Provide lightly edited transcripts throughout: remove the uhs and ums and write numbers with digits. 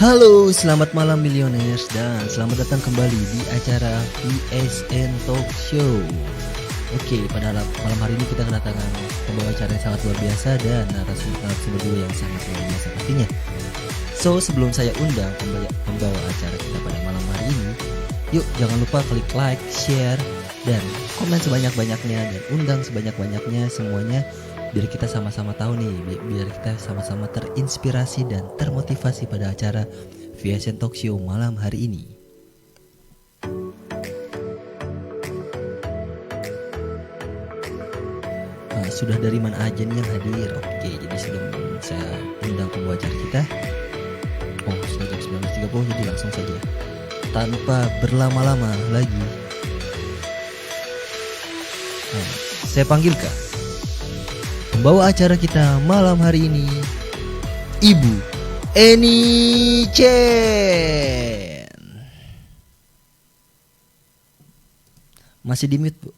Halo, selamat malam Millionaires dan selamat datang kembali di acara VSN Talk Show. Oke, pada malam hari ini kita kedatangan pembawa acara yang sangat luar biasa dan narasumber dua yang sangat luar biasa pastinya. So, sebelum saya undang pembawa acara kita pada malam hari ini, yuk jangan lupa klik like, share, dan komen sebanyak-banyaknya dan undang sebanyak-banyaknya semuanya biar kita sama-sama tahu nih, biar kita sama-sama terinspirasi dan termotivasi pada acara VSN Talk Show malam hari ini. Sudah dari mana aja nih yang hadir? Oke, jadi sebelum saya undang pembawa acara kita, sudah jam 19.30, jadi langsung saja tanpa berlama-lama lagi saya panggilkan pembawa acara kita malam hari ini, Ibu Eni Chen. Masih di mute, Bu.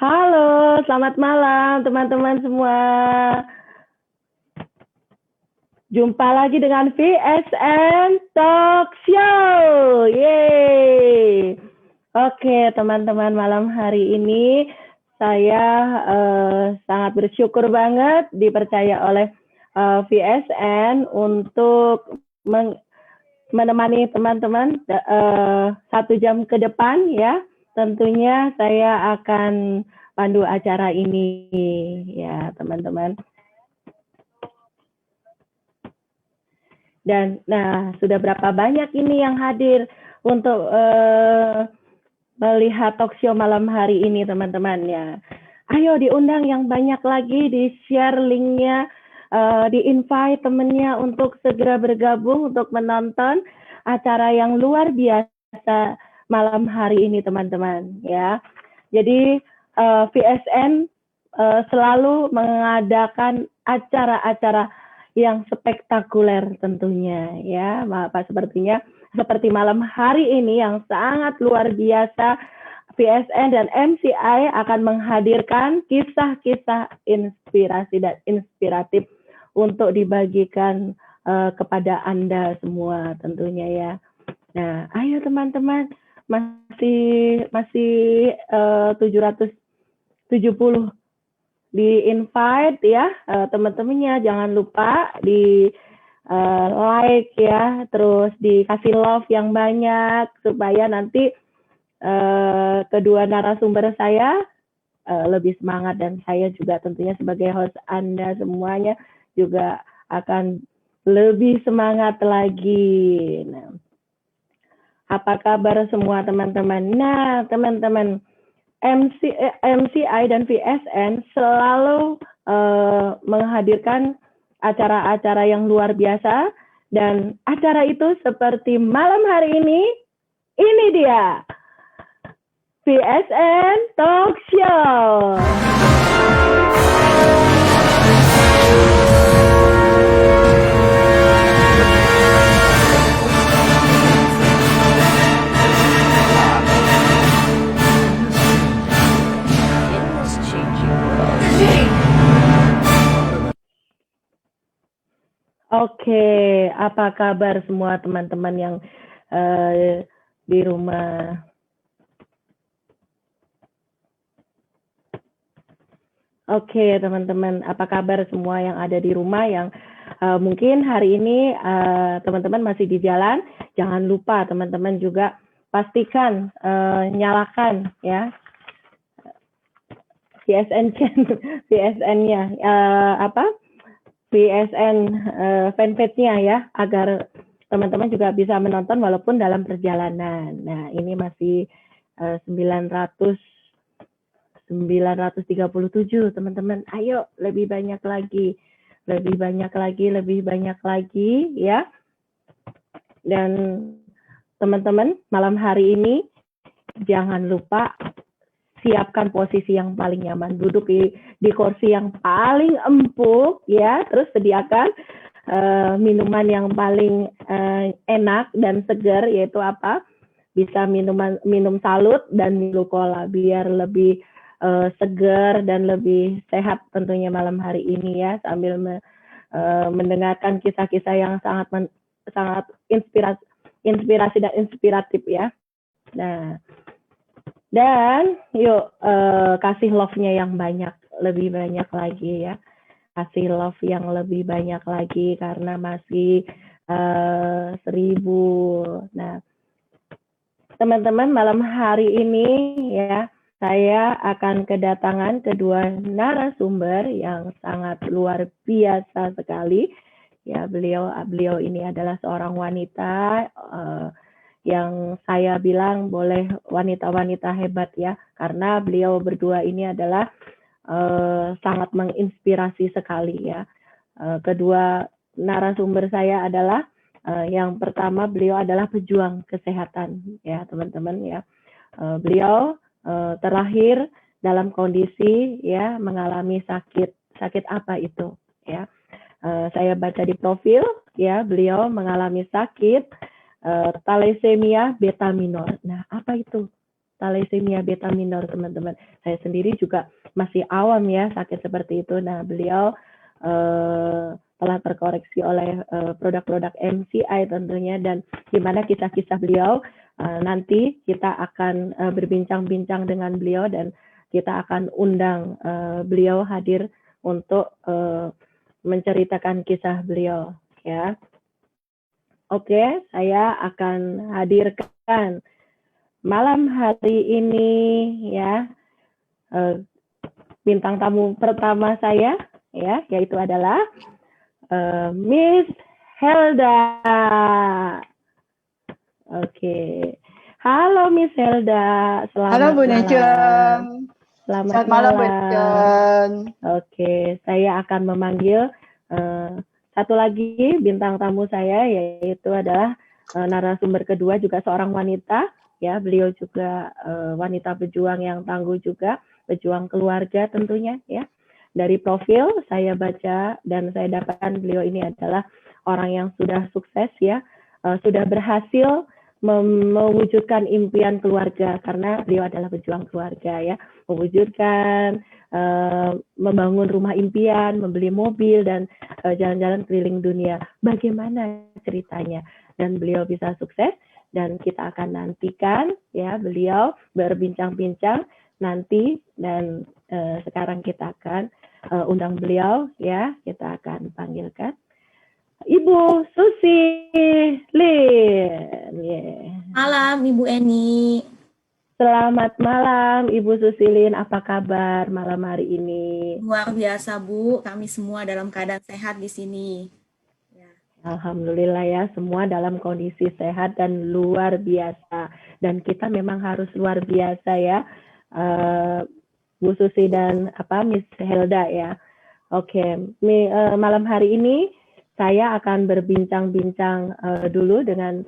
Halo, selamat malam teman-teman semua. Jumpa lagi dengan VSN Talk Show. Yeay. Oke, teman-teman, malam hari ini saya sangat bersyukur banget dipercaya oleh VSN untuk menemani teman-teman 1 jam ke depan ya. Tentunya saya akan pandu acara ini ya, teman-teman. Dan sudah berapa banyak ini yang hadir untuk melihat talk show malam hari ini, teman-teman ya. Ayo diundang yang banyak lagi, di-share linknya, di-invite temennya untuk segera bergabung untuk menonton acara yang luar biasa malam hari ini, teman-teman ya. Jadi VSN selalu mengadakan acara-acara yang spektakuler tentunya ya, Pak, seperti malam hari ini yang sangat luar biasa. VSN dan MCI akan menghadirkan kisah-kisah inspirasi dan inspiratif untuk dibagikan kepada Anda semua tentunya ya. Nah, ayo teman-teman, masih 770 di invite ya, teman-temannya jangan lupa di like ya, terus dikasih love yang banyak supaya nanti kedua narasumber saya lebih semangat, dan saya juga tentunya sebagai host Anda semuanya juga akan lebih semangat lagi. Nah, apa kabar semua teman-teman? Nah, teman-teman, MCI dan VSN selalu menghadirkan acara-acara yang luar biasa, dan acara itu seperti malam hari ini dia VSN Talk Show. Oke, apa kabar semua teman-teman yang di rumah? Oke, teman-teman, apa kabar semua yang ada di rumah yang mungkin hari ini teman-teman masih di jalan? Jangan lupa teman-teman juga pastikan nyalakan ya VSN-nya VSN fanpage-nya ya, agar teman-teman juga bisa menonton walaupun dalam perjalanan. Nah, ini masih 937 teman-teman. Ayo lebih banyak lagi ya. Dan teman-teman, malam hari ini jangan lupa siapkan posisi yang paling nyaman, duduk di kursi yang paling empuk ya, terus sediakan minuman yang paling enak dan segar, yaitu bisa minum salut dan minum cola biar lebih segar dan lebih sehat tentunya malam hari ini ya, sambil mendengarkan kisah-kisah yang sangat inspirasi dan inspiratif ya. Nah, dan yuk kasih love-nya yang banyak, lebih banyak lagi ya. Kasih love yang lebih banyak lagi karena masih 1000. Nah, teman-teman, malam hari ini ya, saya akan kedatangan kedua narasumber yang sangat luar biasa sekali. Ya, beliau ini adalah seorang wanita yang saya bilang boleh wanita-wanita hebat ya, karena beliau berdua ini adalah sangat menginspirasi sekali ya. Kedua narasumber saya adalah yang pertama, beliau adalah pejuang kesehatan ya teman-teman ya. Beliau terlahir dalam kondisi ya mengalami sakit apa itu ya. Saya baca di profil ya, beliau mengalami sakit thalassemia beta minor. Nah, apa itu thalassemia beta minor, teman-teman? Saya sendiri juga masih awam ya sakit seperti itu. Nah, beliau telah terkoreksi oleh produk-produk MCI tentunya, dan gimana kisah-kisah beliau nanti kita akan berbincang-bincang dengan beliau, dan kita akan undang beliau hadir untuk menceritakan kisah beliau ya. Oke, saya akan hadirkan malam hari ini ya bintang tamu pertama saya ya, yaitu adalah Miss Helda. Oke. Halo Miss Helda, selamat Halo Bu malam. Necem. Selamat malam Bu malam. Necem. Oke, saya akan memanggil satu lagi bintang tamu saya, yaitu adalah narasumber kedua, juga seorang wanita ya. Beliau juga wanita pejuang yang tangguh juga, pejuang keluarga tentunya ya. Dari profil saya baca dan saya dapatkan beliau ini adalah orang yang sudah sukses ya, sudah berhasil mewujudkan impian keluarga, karena beliau adalah pejuang keluarga ya, mewujudkan membangun rumah impian, membeli mobil, dan jalan-jalan keliling dunia. Bagaimana ceritanya? Dan beliau bisa sukses, dan kita akan nantikan ya beliau berbincang-bincang nanti. Dan sekarang kita akan undang beliau ya, kita akan panggilkan Ibu Susi Lin. Yeah. Malam Ibu Eni. Selamat malam Ibu Susilin, apa kabar malam hari ini? Luar biasa Bu, kami semua dalam keadaan sehat di sini. Ya. Alhamdulillah ya, semua dalam kondisi sehat dan luar biasa. Dan kita memang harus luar biasa ya, Bu Susi dan Miss Helda ya. Oke, malam hari ini saya akan berbincang-bincang dulu dengan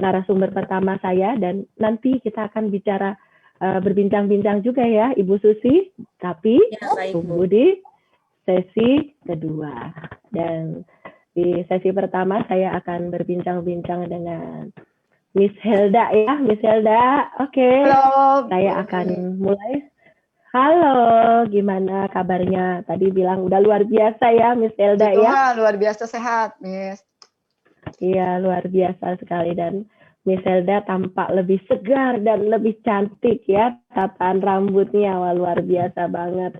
narasumber pertama saya, dan nanti kita akan berbincang-bincang juga ya Ibu Susi, tapi Ya, baik, tunggu di sesi kedua. Dan di sesi pertama saya akan berbincang-bincang dengan Miss Helda ya. Miss Helda, oke. Halo. Saya akan mulai. Halo, gimana kabarnya? Tadi bilang udah luar biasa ya Miss Helda ya. Luar biasa sehat, Miss. Iya, luar biasa sekali, dan Miss Helda tampak lebih segar dan lebih cantik ya, tataan rambutnya, wah luar biasa banget.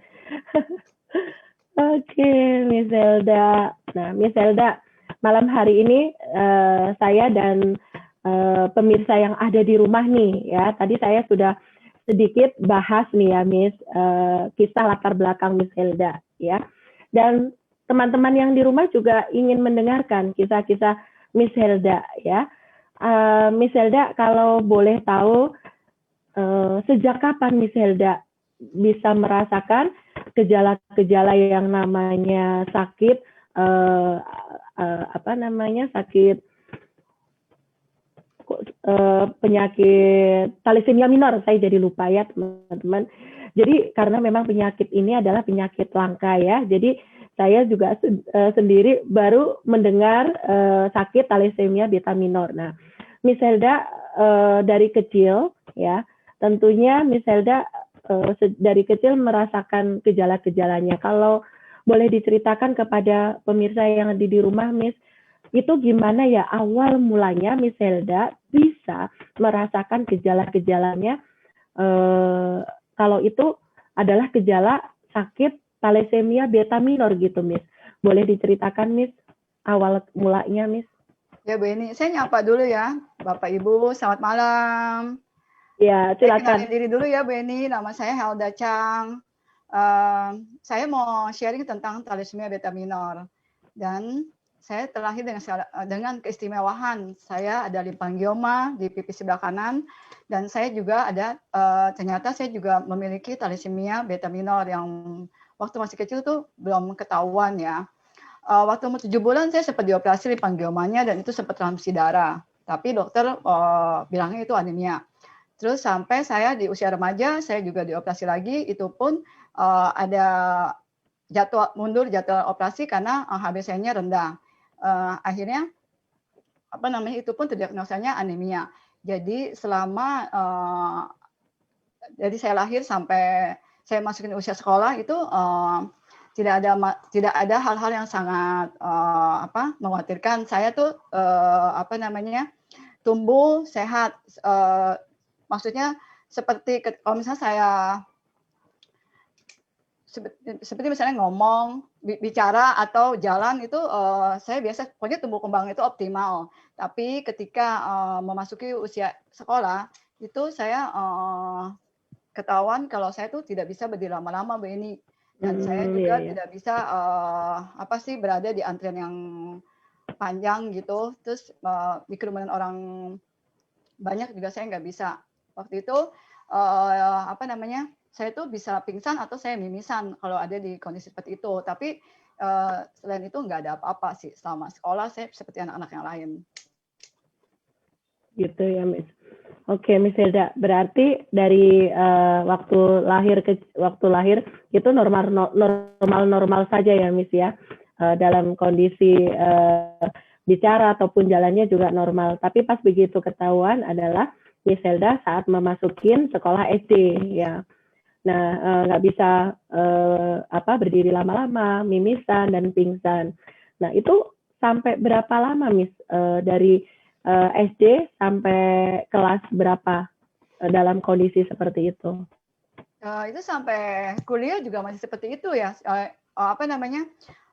Oke, Miss Helda. Nah, Miss Helda, malam hari ini saya dan pemirsa yang ada di rumah nih ya, tadi saya sudah sedikit bahas nih ya Miss, kisah latar belakang Miss Helda ya, dan teman-teman yang di rumah juga ingin mendengarkan kisah-kisah Miss Helda ya. Miss Helda, kalau boleh tahu sejak kapan Miss Helda bisa merasakan gejala-gejala yang namanya sakit sakit penyakit thalassemia minor, saya jadi lupa ya teman-teman. Jadi karena memang penyakit ini adalah penyakit langka ya, jadi saya juga sendiri baru mendengar sakit thalassemia beta minor. Nah, Miss Helda dari kecil ya, tentunya Miss Helda dari kecil merasakan gejala-gejalanya. Kalau boleh diceritakan kepada pemirsa yang ada di rumah, Miss, itu gimana ya awal mulanya Miss Helda bisa merasakan gejala-gejalanya, kalau itu adalah gejala sakit thalassemia beta minor gitu, Miss. Boleh diceritakan, Miss, awal mulanya, Miss? Ya, Bu Eni, saya nyapa dulu ya, Bapak Ibu, selamat malam. Ya, Saya silakan. kenalin diri dulu ya, Bu Eni, nama saya Helda Chang. Saya mau sharing tentang thalassemia beta minor. Dan saya terlahir dengan keistimewaan. Saya ada limfangioma di pipi sebelah kanan, dan saya juga ada, ternyata saya juga memiliki thalassemia beta minor yang waktu masih kecil tuh belum ketahuan ya. Waktu umur 7 bulan saya sempat dioperasi limfangiomanya dan itu sempat transfusi darah. Tapi dokter bilangnya itu anemia. Terus sampai saya di usia remaja, saya juga dioperasi lagi, itu pun ada mundur jadwal operasi karena HbC-nya rendah. Akhirnya itu pun terdiagnosanya anemia. Jadi jadi saya lahir sampai saya masukin usia sekolah itu tidak ada hal-hal yang sangat mengkhawatirkan. Saya tuh tumbuh sehat. Maksudnya seperti kalau misalnya saya seperti misalnya ngomong, bicara atau jalan itu saya biasa, pokoknya tumbuh kembang itu optimal. Tapi ketika memasuki usia sekolah itu saya ketahuan kalau saya tuh tidak bisa berdiri lama-lama, Bu Eni. Dan saya juga tidak bisa berada di antrian yang panjang gitu. Terus di kerumunan orang banyak juga saya nggak bisa. Waktu itu saya tuh bisa pingsan atau saya mimisan kalau ada di kondisi seperti itu. Tapi selain itu nggak ada apa-apa sih. Selama sekolah saya seperti anak-anak yang lain. Gitu ya, Miss. Oke, Miss Hilda, berarti dari waktu lahir itu normal saja ya, Miss ya, dalam kondisi bicara ataupun jalannya juga normal. Tapi pas begitu ketahuan adalah Miss Hilda saat memasukin sekolah SD ya. Nah, nggak bisa berdiri lama-lama, mimisan dan pingsan. Nah, itu sampai berapa lama, Miss, dari SD sampai kelas berapa dalam kondisi seperti itu? Itu sampai kuliah juga masih seperti itu ya.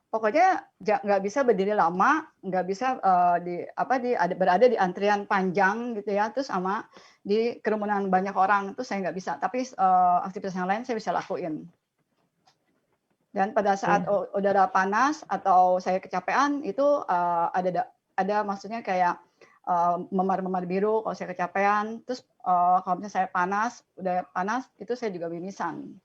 Pokoknya nggak bisa berdiri lama, nggak bisa berada di antrian panjang gitu ya. Terus sama di kerumunan banyak orang itu saya nggak bisa. Tapi aktivitas yang lain saya bisa lakuin. Dan pada saat udara panas atau saya kecapean itu ada maksudnya kayak memar-memar biru kalau saya kecapean. Terus kalau misalnya saya udah panas, itu saya juga mimisan.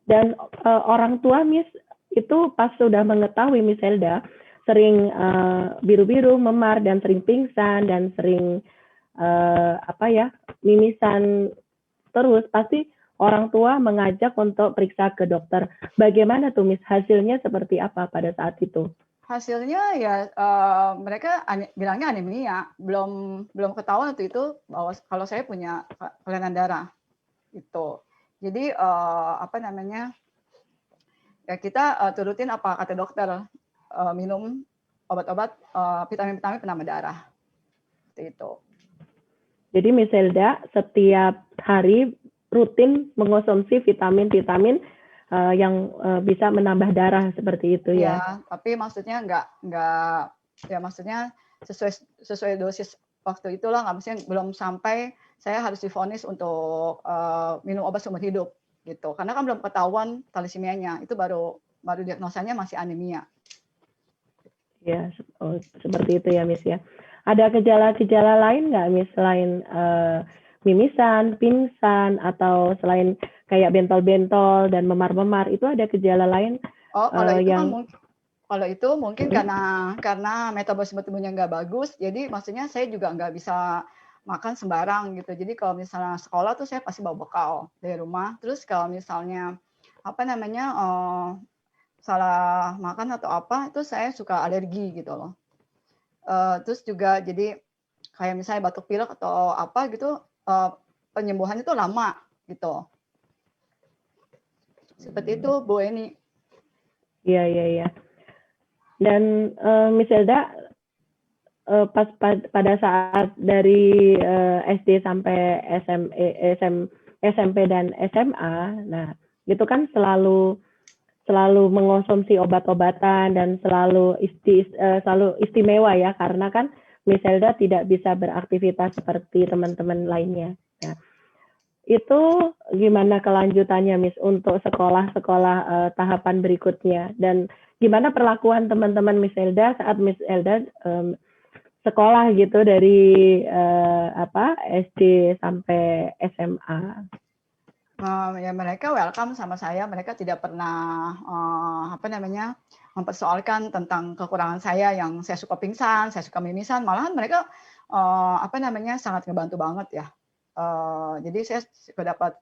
Dan orang tua, Miss, itu pas sudah mengetahui Miss Helda sering biru-biru, memar, dan sering pingsan, dan sering mimisan terus, pasti orang tua mengajak untuk periksa ke dokter. Bagaimana tuh, Miss? Hasilnya seperti apa pada saat itu? Hasilnya ya mereka bilangnya anemia, belum ketahuan waktu itu bahwa kalau saya punya kelainan darah itu. Jadi ya kita turutin apa kata dokter, minum obat-obat vitamin-vitamin penambah darah itu. Jadi Miss Helda setiap hari rutin mengonsumsi vitamin-vitamin yang bisa menambah darah seperti itu ya. Ya, tapi maksudnya nggak ya maksudnya sesuai dosis waktu itulah, nggak maksudnya belum sampai saya harus divonis untuk minum obat seumur hidup gitu. Karena kan belum ketahuan thalassemia-nya, itu baru diagnosanya masih anemia. Ya, seperti itu ya, Miss ya. Ada gejala-gejala lain nggak, Miss, selain mimisan, pingsan, atau selain kayak bentol-bentol dan memar-memar, itu ada gejala lain? Kalau itu mungkin karena metabolisme tubuhnya nggak bagus, jadi maksudnya saya juga nggak bisa makan sembarang gitu. Jadi kalau misalnya sekolah tuh saya pasti bawa bekal dari rumah. Terus kalau misalnya salah makan atau apa, itu saya suka alergi gitu loh. Terus juga jadi kayak misalnya batuk pilek atau apa gitu, penyembuhannya itu lama gitu. Seperti itu, Bu Eni. Iya. Dan Miss Elda, pada saat dari SD sampai SMP dan SMA, nah itu kan selalu mengonsumsi obat-obatan dan selalu istimewa ya, karena kan Miss Elda tidak bisa beraktivitas seperti teman-teman lainnya. Nah, itu gimana kelanjutannya, Miss, untuk sekolah-sekolah tahapan berikutnya, dan gimana perlakuan teman-teman Miss Elda saat Miss Elda sekolah gitu dari SD sampai SMA? Ya mereka welcome sama saya, mereka tidak pernah mempersoalkan tentang kekurangan saya yang saya suka pingsan, saya suka mimisan, malahan mereka sangat ngebantu banget ya. Jadi saya suka dapat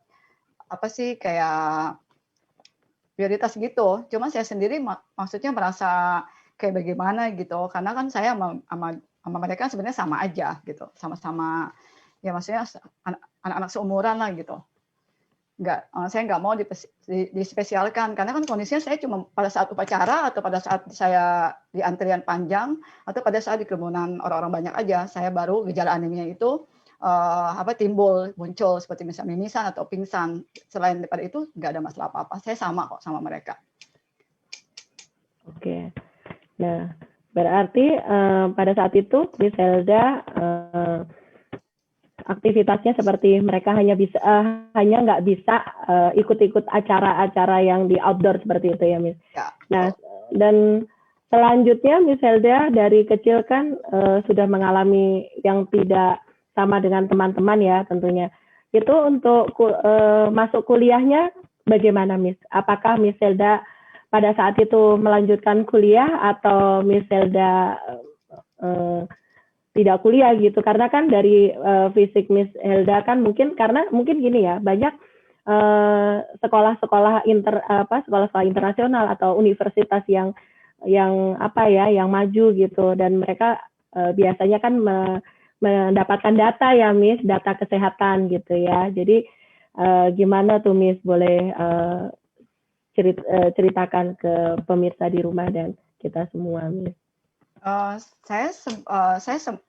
kayak prioritas gitu. Cuma saya sendiri maksudnya merasa kayak bagaimana gitu, karena kan saya sama mereka sebenarnya sama aja gitu, sama-sama ya, maksudnya anak-anak seumuran lah gitu. Saya nggak mau dispesialkan, karena kan kondisinya saya cuma pada saat upacara atau pada saat saya di antrian panjang atau pada saat di kerumunan orang-orang banyak aja, saya baru gejala anemia itu muncul seperti misalnya mimisan atau pingsan. Selain daripada itu nggak ada masalah apa-apa, saya sama kok sama mereka. Oke, nah berarti pada saat itu Miss Elda aktivitasnya seperti mereka hanya nggak bisa ikut-ikut acara-acara yang di outdoor seperti itu ya, Miss. Ya. Nah, dan selanjutnya Miss Elda dari kecil kan sudah mengalami yang tidak sama dengan teman-teman ya tentunya. Itu untuk masuk kuliahnya bagaimana, Miss? Apakah Miss Elda pada saat itu melanjutkan kuliah atau Miss Elda tidak kuliah gitu, karena kan dari fisik Miss Elda kan mungkin gini ya, banyak sekolah-sekolah internasional atau universitas yang maju gitu, dan mereka biasanya kan mendapatkan data ya, Miss, data kesehatan gitu ya. Jadi gimana tuh, Miss, boleh ceritakan ke pemirsa di rumah dan kita semua, Miss?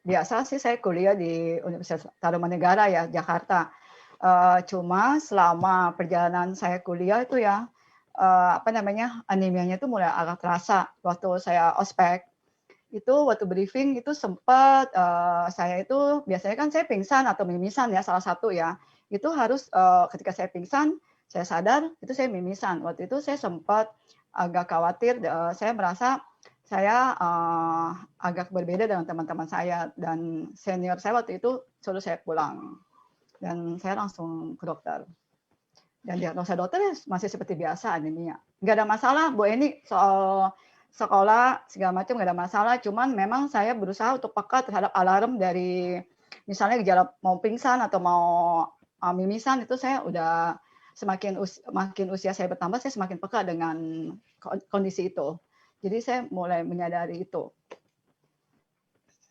Biasa sih saya kuliah di Universitas Tarumanegara ya, Jakarta. Cuma selama perjalanan saya kuliah itu ya, anemianya itu mulai agak terasa. Waktu saya ospek, itu waktu briefing itu sempat saya itu biasanya kan saya pingsan atau mimisan ya, salah satu ya. Itu harus ketika saya pingsan, saya sadar itu saya mimisan. Waktu itu saya sempat agak khawatir, saya merasa saya agak berbeda dengan teman-teman saya, dan senior saya waktu itu suruh saya pulang, dan saya langsung ke dokter, dan diagnosa dokter masih seperti biasa, anemia. Nggak ada masalah, Bu Eni, soal sekolah segala macam nggak ada masalah, cuman memang saya berusaha untuk peka terhadap alarm dari misalnya gejala mau pingsan atau mau mimisan, itu saya udah semakin usia saya bertambah, saya semakin peka dengan kondisi itu. Jadi saya mulai menyadari itu.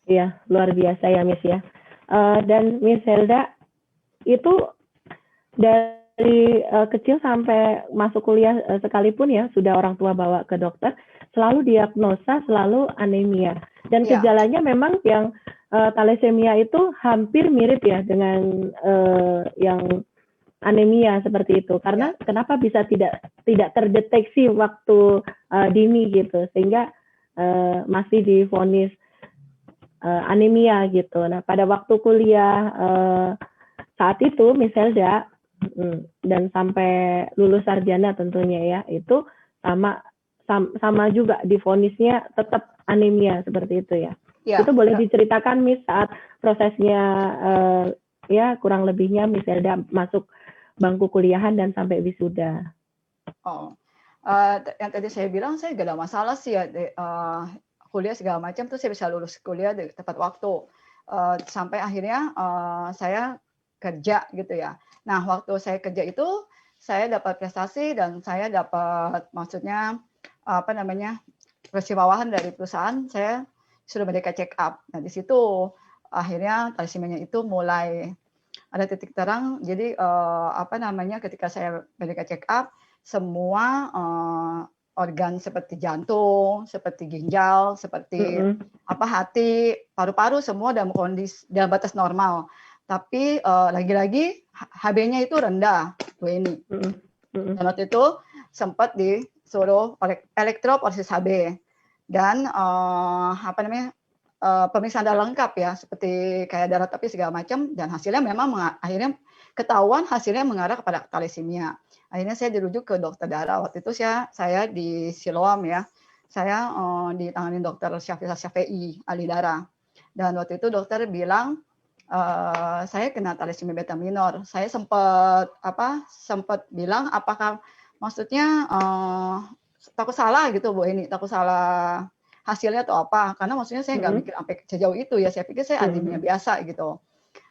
Iya, luar biasa ya, Miss ya. Dan Miss Elda itu dari kecil sampai masuk kuliah sekalipun ya, sudah orang tua bawa ke dokter, selalu diagnosa selalu anemia. Dan gejalanya memang yang thalassemia itu hampir mirip ya dengan yang anemia seperti itu, karena kenapa bisa tidak terdeteksi waktu dini gitu, sehingga masih divonis anemia gitu. Nah, pada waktu kuliah saat itu Miss Elda dan sampai lulus sarjana tentunya ya, itu sama juga divonisnya tetap anemia seperti itu ya. Itu boleh diceritakan, Miss, saat prosesnya ya kurang lebihnya Miss Elda masuk bangku kuliahan dan sampai wisuda. Yang tadi saya bilang, saya gak ada masalah sih ya, kuliah segala macam tuh saya bisa lulus kuliah di tepat waktu, sampai akhirnya saya kerja gitu ya. Nah, waktu saya kerja itu saya dapat prestasi dan saya dapat maksudnya persibawahan dari perusahaan, saya sudah merdeka check up. Nah, di situ akhirnya thalassemia itu mulai ada titik terang. Jadi apa namanya, ketika saya medical check up, semua organ seperti jantung, seperti ginjal, seperti hati, paru-paru semua dalam kondisi dalam batas normal. Tapi lagi-lagi HB-nya itu rendah, Bu Eni. Dan waktu itu sempat disuruh elektroporesis HB dan apa namanya, pemeriksaan darah lengkap ya, seperti kayak darah tapi segala macam, dan hasilnya memang akhirnya ketahuan hasilnya mengarah kepada thalassemia. Akhirnya saya dirujuk ke dokter darah. Waktu itu saya di Siloam ya. Saya ditangani dokter Syafi'i, ahli darah. Dan waktu itu dokter bilang saya kena thalassemia beta minor. Saya sempat bilang apakah maksudnya takut salah gitu Bu Eni, takut salah hasilnya atau apa? Karena maksudnya saya nggak mikir sampai sejauh itu ya. Saya pikir saya anemia biasa gitu.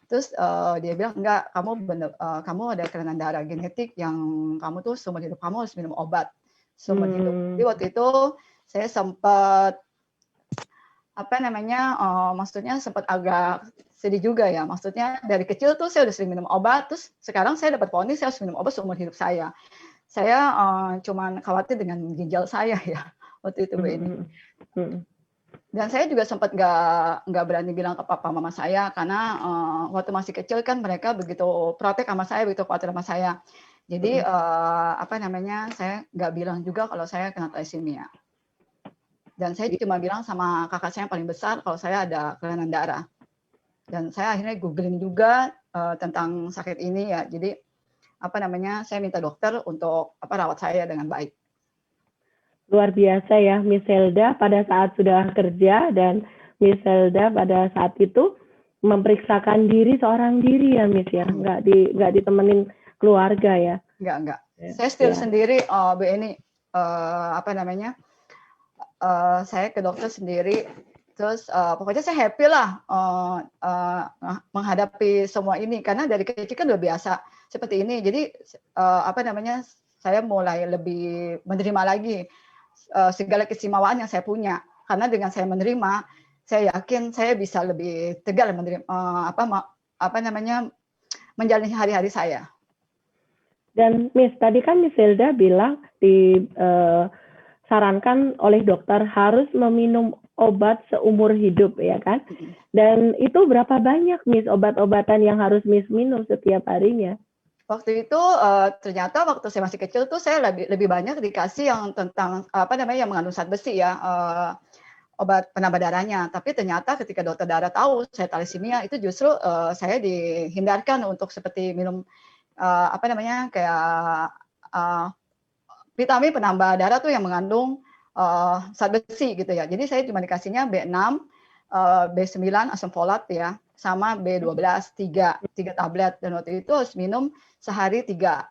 Terus dia bilang enggak, kamu ada kelainan darah genetik yang kamu tuh seumur hidup kamu harus minum obat seumur hidup. Jadi waktu itu saya sempat apa namanya, maksudnya sempat agak sedih juga ya. Maksudnya dari kecil tuh saya udah sering minum obat, terus sekarang saya dapat vonis saya harus minum obat seumur hidup saya. Saya cuman khawatir dengan ginjal saya ya waktu itu Bu Eni. Dan saya juga sempat nggak berani bilang ke papa mama saya karena waktu masih kecil kan mereka begitu protek sama saya, begitu khawatir sama saya. Jadi apa namanya, saya nggak bilang juga kalau saya kena thalassemia. Dan saya cuma bilang sama kakak saya yang paling besar kalau saya ada kelainan darah. Dan saya akhirnya googling juga tentang sakit ini ya. Jadi apa namanya, saya minta dokter untuk rawat saya dengan baik. Luar biasa ya, Miss Helda pada saat sudah kerja, dan Miss Helda pada saat itu memeriksakan diri seorang diri ya Miss ya, nggak ditemenin keluarga ya. Enggak. Saya still sendiri, Bu Eni, apa namanya, saya ke dokter sendiri, terus pokoknya saya happy lah menghadapi semua ini, karena dari kecil kan udah biasa seperti ini. Jadi apa namanya, saya mulai lebih menerima lagi segala keistimewaan yang saya punya, karena dengan saya menerima, saya yakin saya bisa lebih tegar menerima apa namanya, menjalani hari-hari saya. Dan Miss, tadi kan Miss Helda bilang disarankan oleh dokter harus meminum obat seumur hidup ya kan? Dan itu berapa banyak Miss obat-obatan yang harus Miss minum setiap harinya? Waktu itu ternyata waktu saya masih kecil tuh saya lebih banyak dikasih yang tentang apa namanya, yang mengandung zat besi ya, obat penambah darahnya. Tapi ternyata ketika dokter darah tahu saya thalassemia, itu justru saya dihindarkan untuk seperti minum apa namanya, kayak vitamin penambah darah tuh yang mengandung zat besi gitu ya. Jadi saya cuma dikasihnya B6, B9 asam folat ya, sama B12 3 tablet, dan waktu itu harus minum sehari 3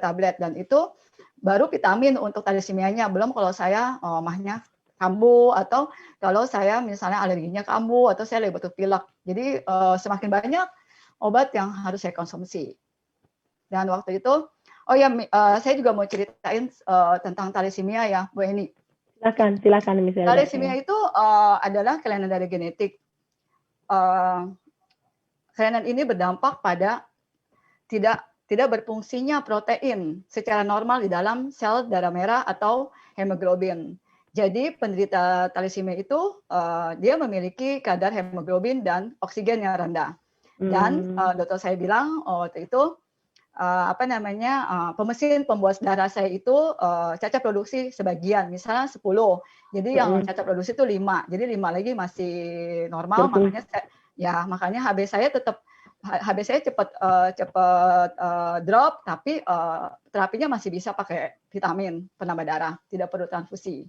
tablet, dan itu baru vitamin untuk thalassemia-nya. Belum kalau saya mahnya kambuh, atau kalau saya misalnya alerginya kambuh, atau saya lagi butuh pilek. Jadi semakin banyak obat yang harus saya konsumsi. Dan waktu itu saya juga mau ceritain tentang thalassemia ya Bu Eni. Silakan misalnya. Thalassemia itu adalah kelainan darah genetik. Kelainan ini berdampak pada tidak berfungsinya protein secara normal di dalam sel darah merah atau hemoglobin. Jadi penderita thalassemia itu dia memiliki kadar hemoglobin dan oksigen yang rendah. Dan dokter saya bilang waktu itu apa namanya, pemesin pembuat darah saya itu cacat produksi sebagian, misalnya 10. Jadi yang cacat produksi itu 5. Jadi 5 lagi masih normal, makanya HB saya cepat drop, tapi terapinya masih bisa pakai vitamin penambah darah, tidak perlu transfusi.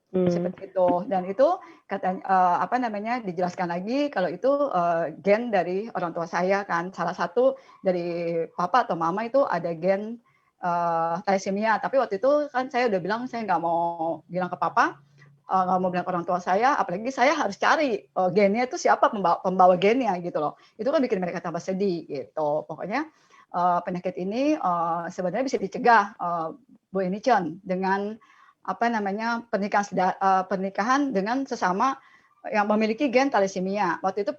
Seperti itu. Dan itu katanya apa namanya, dijelaskan lagi kalau itu gen dari orang tua saya kan, salah satu dari papa atau mama itu ada gen thalassemia. Tapi waktu itu kan saya udah bilang saya nggak mau bilang ke papa, nggak mau bilang ke orang tua saya, apalagi saya harus cari gennya itu siapa pembawa gennya gitu loh. Itu kan bikin mereka tambah sedih gitu. Pokoknya penyakit ini sebenarnya bisa dicegah Bu Eni Chen dengan apa namanya, pernikahan dengan sesama yang memiliki gen thalassemia. Waktu itu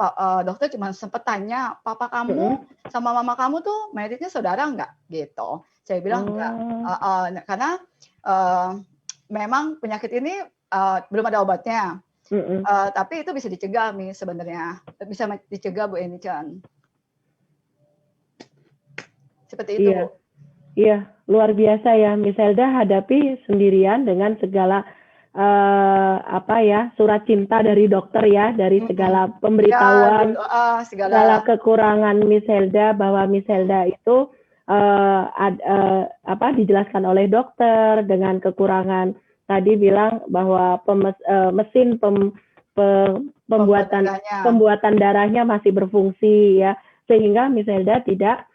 dokter cuma sempat tanya, papa kamu sama mama kamu tuh meritnya saudara nggak? Gitu. Saya bilang enggak, karena memang penyakit ini belum ada obatnya. Tapi itu bisa dicegah, Mi, sebenarnya. Bisa dicegah, Bu Eni Chan. Seperti itu, Iya. Bu. Iya, luar biasa ya, Miss Helda hadapi sendirian dengan segala surat cinta dari dokter ya, dari segala pemberitahuan, Ya, segala kekurangan Miss Helda, bahwa Miss Helda itu dijelaskan oleh dokter dengan kekurangan tadi bilang bahwa mesin pembuatan darahnya masih berfungsi ya, sehingga Miss Helda tidak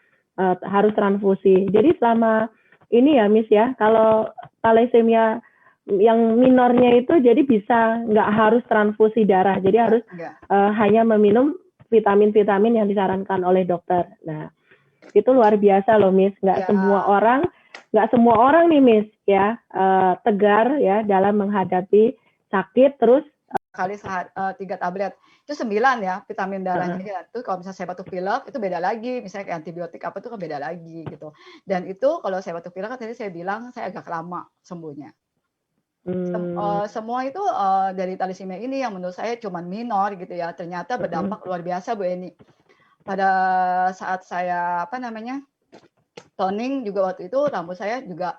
harus transfusi. Jadi selama ini ya Miss ya, kalau thalassemia yang minornya itu jadi bisa nggak harus transfusi darah, jadi harus hanya meminum vitamin-vitamin yang disarankan oleh dokter. Nah, itu luar biasa loh Miss, nggak semua orang nih Miss ya tegar ya dalam menghadapi sakit terus kali 3 tablet. Itu 9 ya vitamin darahnya. Itu kalau misalnya saya batuk pilek itu beda lagi. Misalnya kayak antibiotik apa itu kan beda lagi gitu. Dan itu kalau saya batuk pilek kan tadi saya bilang saya agak lama sembuhnya. Semua itu dari thalassemia ini yang menurut saya cuma minor gitu ya. Ternyata berdampak luar biasa Bu Eni. Pada saat saya toning juga waktu itu rambut saya juga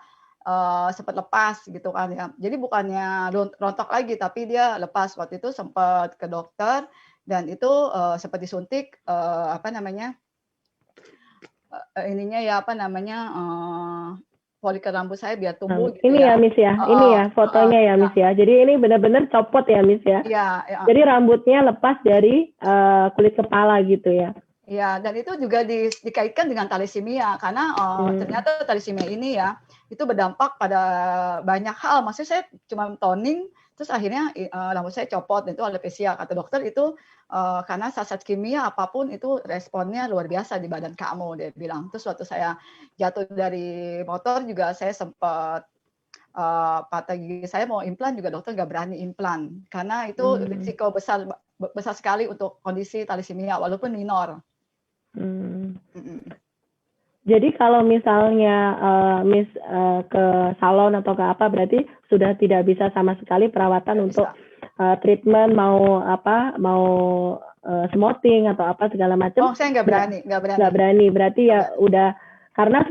sempat lepas gitu kan ya. Jadi bukannya rontok lagi, tapi dia lepas. Waktu itu sempat ke dokter dan itu sempat disuntik folikel rambut saya biar tumbuh. Gitu ini ya Miss ya, ini ya fotonya ya Miss ya. Jadi ini benar-benar copot ya Miss ya. Iya. Jadi rambutnya lepas dari kulit kepala gitu ya. Iya, dan itu juga dikaitkan dengan thalassemia karena ternyata thalassemia ini ya itu berdampak pada banyak hal. Maksudnya saya cuma toning, terus akhirnya rambut saya copot dan itu alopecia. Kata dokter itu karena zat kimia apapun itu responnya luar biasa di badan kamu, dia bilang. Terus waktu saya jatuh dari motor juga saya sempat patah gigi, saya mau implan juga dokter nggak berani implan karena itu risiko besar sekali untuk kondisi thalassemia walaupun minor. Jadi kalau misalnya Miss ke salon atau ke apa, berarti sudah tidak bisa sama sekali perawatan untuk treatment mau smoothing atau apa segala macam. Oh, saya nggak berani. Berarti ya udah, karena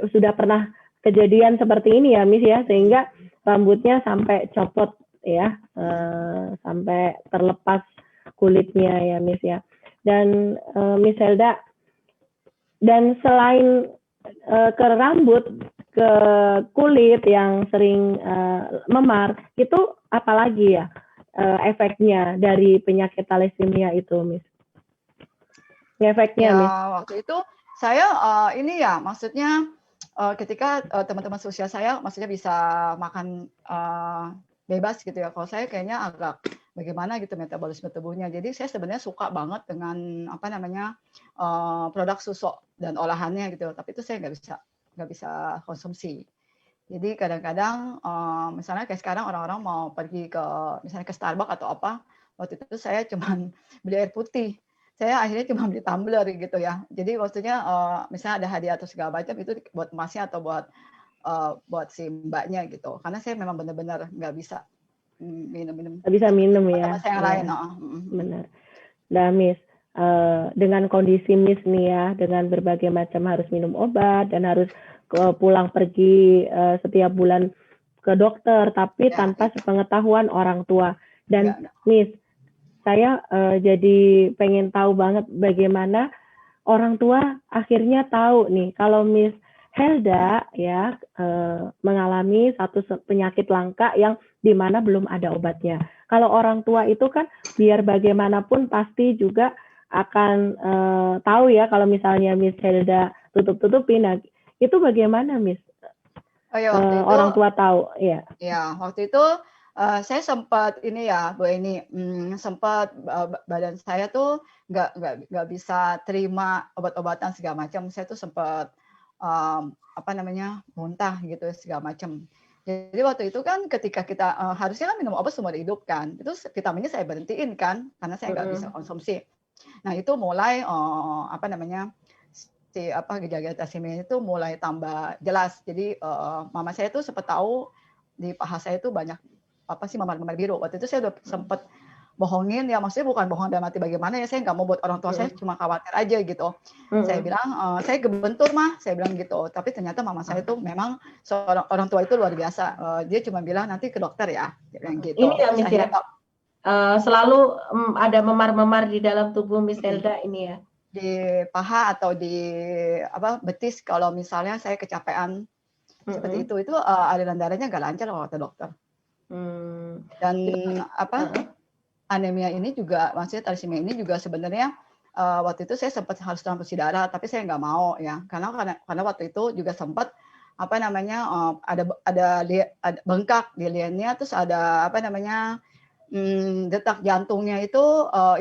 sudah pernah kejadian seperti ini ya Miss ya, sehingga rambutnya sampai copot ya, sampai terlepas kulitnya ya Miss ya. Dan Miss Helda, dan selain ke rambut, ke kulit yang sering memar, itu apalagi ya efeknya dari penyakit thalassemia itu, Miss? Efeknya, ya, Miss? Waktu itu saya maksudnya ketika teman-teman sosial saya maksudnya bisa makan bebas gitu ya. Kalau saya kayaknya agak bagaimana gitu metabolisme tubuhnya. Jadi saya sebenarnya suka banget dengan produk susu dan olahannya gitu. Tapi itu saya nggak bisa konsumsi. Jadi kadang-kadang misalnya kayak sekarang orang-orang mau pergi misalnya ke Starbucks atau apa, waktu itu saya cuma beli air putih. Saya akhirnya cuma beli tumbler gitu ya. Jadi maksudnya misalnya ada hadiah atau segala macam itu buat emasnya atau buat si mbaknya gitu. Karena saya memang benar-benar nggak bisa minum. Nggak bisa minum ya. Sama saya yang lain. Benar. Nah, Miss, dengan kondisi Miss nih ya, dengan berbagai macam harus minum obat dan harus pulang pergi setiap bulan ke dokter, tapi tanpa sepengetahuan orang tua. Dan Miss, saya jadi pengen tahu banget bagaimana orang tua akhirnya tahu nih kalau Miss Helda ya mengalami satu penyakit langka yang di mana belum ada obatnya. Kalau orang tua itu kan biar bagaimanapun pasti juga akan tahu ya kalau misalnya Miss Helda tutup-tutupin. Nah, itu bagaimana Miss? Orang tua tahu ya. Ya, waktu itu saya sempat ini ya, Bu Eni, sempat badan saya tuh nggak bisa terima obat-obatan segala macam. Saya tuh sempat muntah gitu segala macam. Jadi waktu itu kan ketika kita harusnya kan minum obat seumur hidup kan, itu vitaminnya saya berhentiin kan, karena saya nggak bisa konsumsi. Nah itu mulai apa namanya si apa gejala thalassemia itu mulai tambah jelas. Jadi mama saya tuh sempat tahu di paha saya itu banyak apa sih memar-memar biru. Waktu itu saya udah sempat bohongin ya, maksudnya bukan bohong dalam arti bagaimana ya, saya nggak mau buat orang tua saya cuma khawatir aja gitu. Saya bilang saya kebentur mah, saya bilang gitu. Tapi ternyata mama saya itu memang seorang orang tua itu luar biasa. Dia cuma bilang nanti ke dokter ya, bilang gitu. Ini ya Miss ya, selalu ada memar-memar di dalam tubuh Miss Helda ini ya. Di paha atau di apa betis kalau misalnya saya kecapean seperti itu aliran darahnya nggak lancar kalau kata dokter. Dan apa anemia ini juga, maksudnya thalassemia ini juga sebenarnya waktu itu saya sempat harus transfusi darah, tapi saya nggak mau ya, karena waktu itu juga sempat apa namanya ada bengkak di liennya, terus ada apa namanya detak jantungnya itu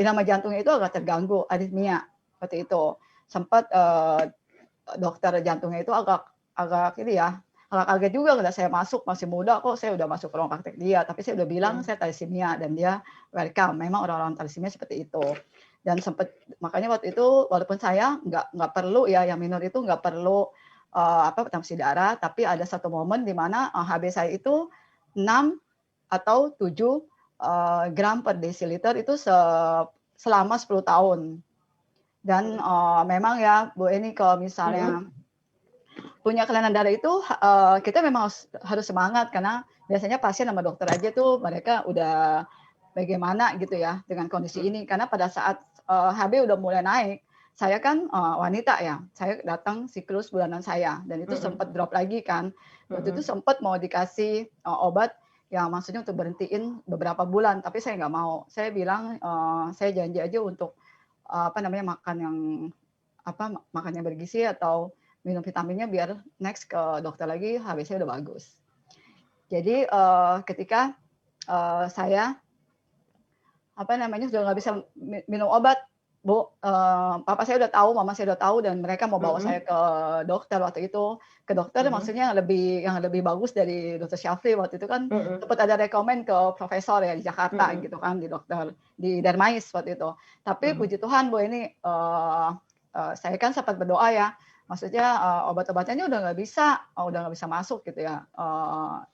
irama jantungnya itu agak terganggu, aritmia seperti itu. Sempat dokter jantungnya itu agak ini ya, agak kaget juga ketika saya masuk, masih muda kok saya udah masuk ke ruang praktek dia, tapi saya udah bilang saya thalassemia dan dia welcome, memang orang-orang thalassemia seperti itu. Dan sempat makanya waktu itu walaupun saya nggak perlu ya, yang minor itu nggak perlu transfusi darah, tapi ada satu momen di mana HB saya itu 6 atau 7 gram per desiliter itu selama 10 tahun. Dan memang ya Bu Eni kalau misalnya punya kelainan darah itu kita memang harus semangat, karena biasanya pasien sama dokter aja tuh mereka udah bagaimana gitu ya dengan kondisi ini, karena pada saat HB udah mulai naik, saya kan wanita ya, saya datang siklus bulanan saya dan itu sempat drop lagi kan. Waktu itu sempat mau dikasih obat yang maksudnya untuk berhentiin beberapa bulan, tapi saya nggak mau. Saya bilang saya janji aja untuk makan yang bergizi atau minum vitaminnya biar next ke dokter lagi HB saya udah bagus. Jadi ketika saya sudah nggak bisa minum obat, Bu, papa saya udah tahu, mama saya udah tahu, dan mereka mau bawa saya ke dokter waktu itu. Ke dokter maksudnya yang lebih bagus dari Dokter Syafri waktu itu kan sempat ada rekomen ke profesor ya di Jakarta gitu kan, di dokter di Darmais waktu itu. Tapi puji Tuhan Bu, ini saya kan sempat berdoa ya. Maksudnya obat-obatannya udah nggak bisa masuk gitu ya,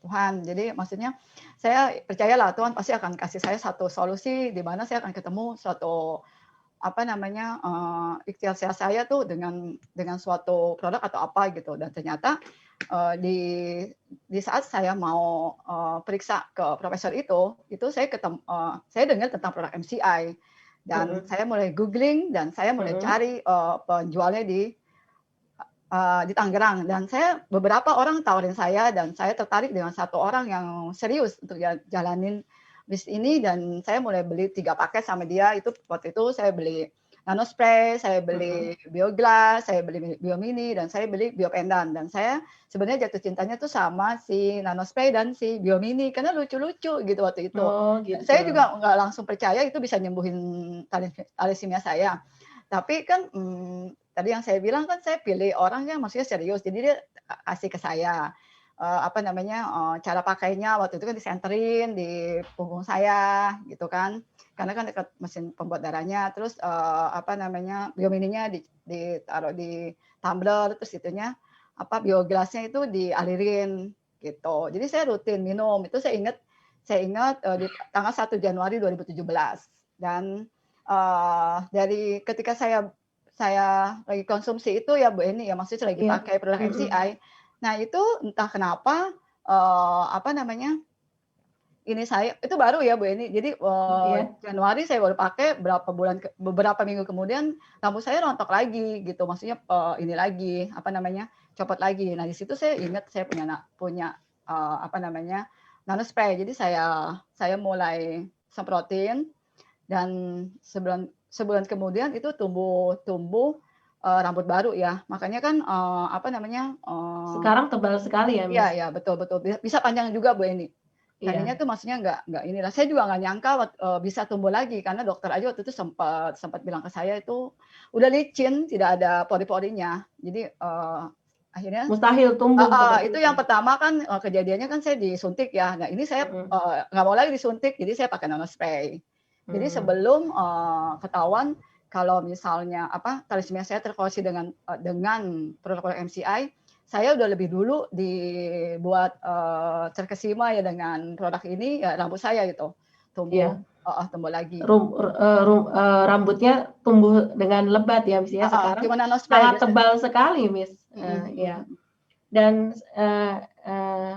Tuhan. Jadi maksudnya saya percayalah Tuhan pasti akan kasih saya satu solusi di mana saya akan ketemu suatu ikhtiar sehat saya tuh dengan suatu produk atau apa gitu. Dan ternyata di saat saya mau periksa ke profesor itu saya dengar tentang produk MCI dan saya mulai googling dan saya mulai cari penjualnya di Tangerang, dan beberapa orang tawarin saya dan saya tertarik dengan satu orang yang serius untuk jalanin bisnis ini, dan saya mulai beli 3 paket sama dia. Itu waktu itu saya beli nanospray, saya beli bioglas, saya beli biomini, dan saya beli biopendan. Dan saya sebenarnya jatuh cintanya tuh sama si nanospray dan si biomini karena lucu-lucu gitu waktu itu. Gitu. Saya juga nggak langsung percaya itu bisa nyembuhin thalassemia saya. Tapi kan tadi yang saya bilang kan saya pilih orang yang maksudnya serius, jadi dia kasih ke saya cara pakainya waktu itu kan disenterin di punggung saya gitu kan, karena kan dekat mesin pembuat darahnya. Terus biomininya ditaruh di tumbler, terus itunya bioglasnya itu dialirin gitu. Jadi saya rutin minum itu. Saya ingat di tanggal 1 Januari 2017, dan dari ketika saya lagi konsumsi itu ya Bu Eni ya, maksudnya lagi pakai produk MCI. Nah itu entah kenapa ini saya itu baru ya Bu Eni. Jadi Januari saya baru pakai, beberapa minggu kemudian rambut saya rontok lagi gitu. Maksudnya ini lagi copot lagi. Nah di situ saya ingat saya punya nanospray. Jadi saya mulai semprotin. Dan sebulan kemudian itu tumbuh rambut baru ya. Makanya kan sekarang tebal sekali ya, Miss. Iya, betul. Bisa panjang juga Bu Eni. Tadinya tuh maksudnya nggak inilah. Saya juga nggak nyangka bisa tumbuh lagi, karena dokter aja waktu itu sempat bilang ke saya itu udah licin, tidak ada pori-porinya. Jadi Akhirnya Mustahil tumbuh seperti itu yang pertama kan kejadiannya kan saya disuntik ya. Nah ini saya nggak mau lagi disuntik, jadi saya pakai nanospray. Jadi sebelum ketahuan kalau misalnya thalassemia saya terkoreksi dengan produk MCI, saya udah lebih dulu dibuat terkesima ya dengan produk ini, ya rambut saya gitu tumbuh tumbuh lagi. Rambutnya tumbuh dengan lebat ya, Miss ya. Sekarang cuma nanospray sangat tebal sekali, Miss. Ya. Dan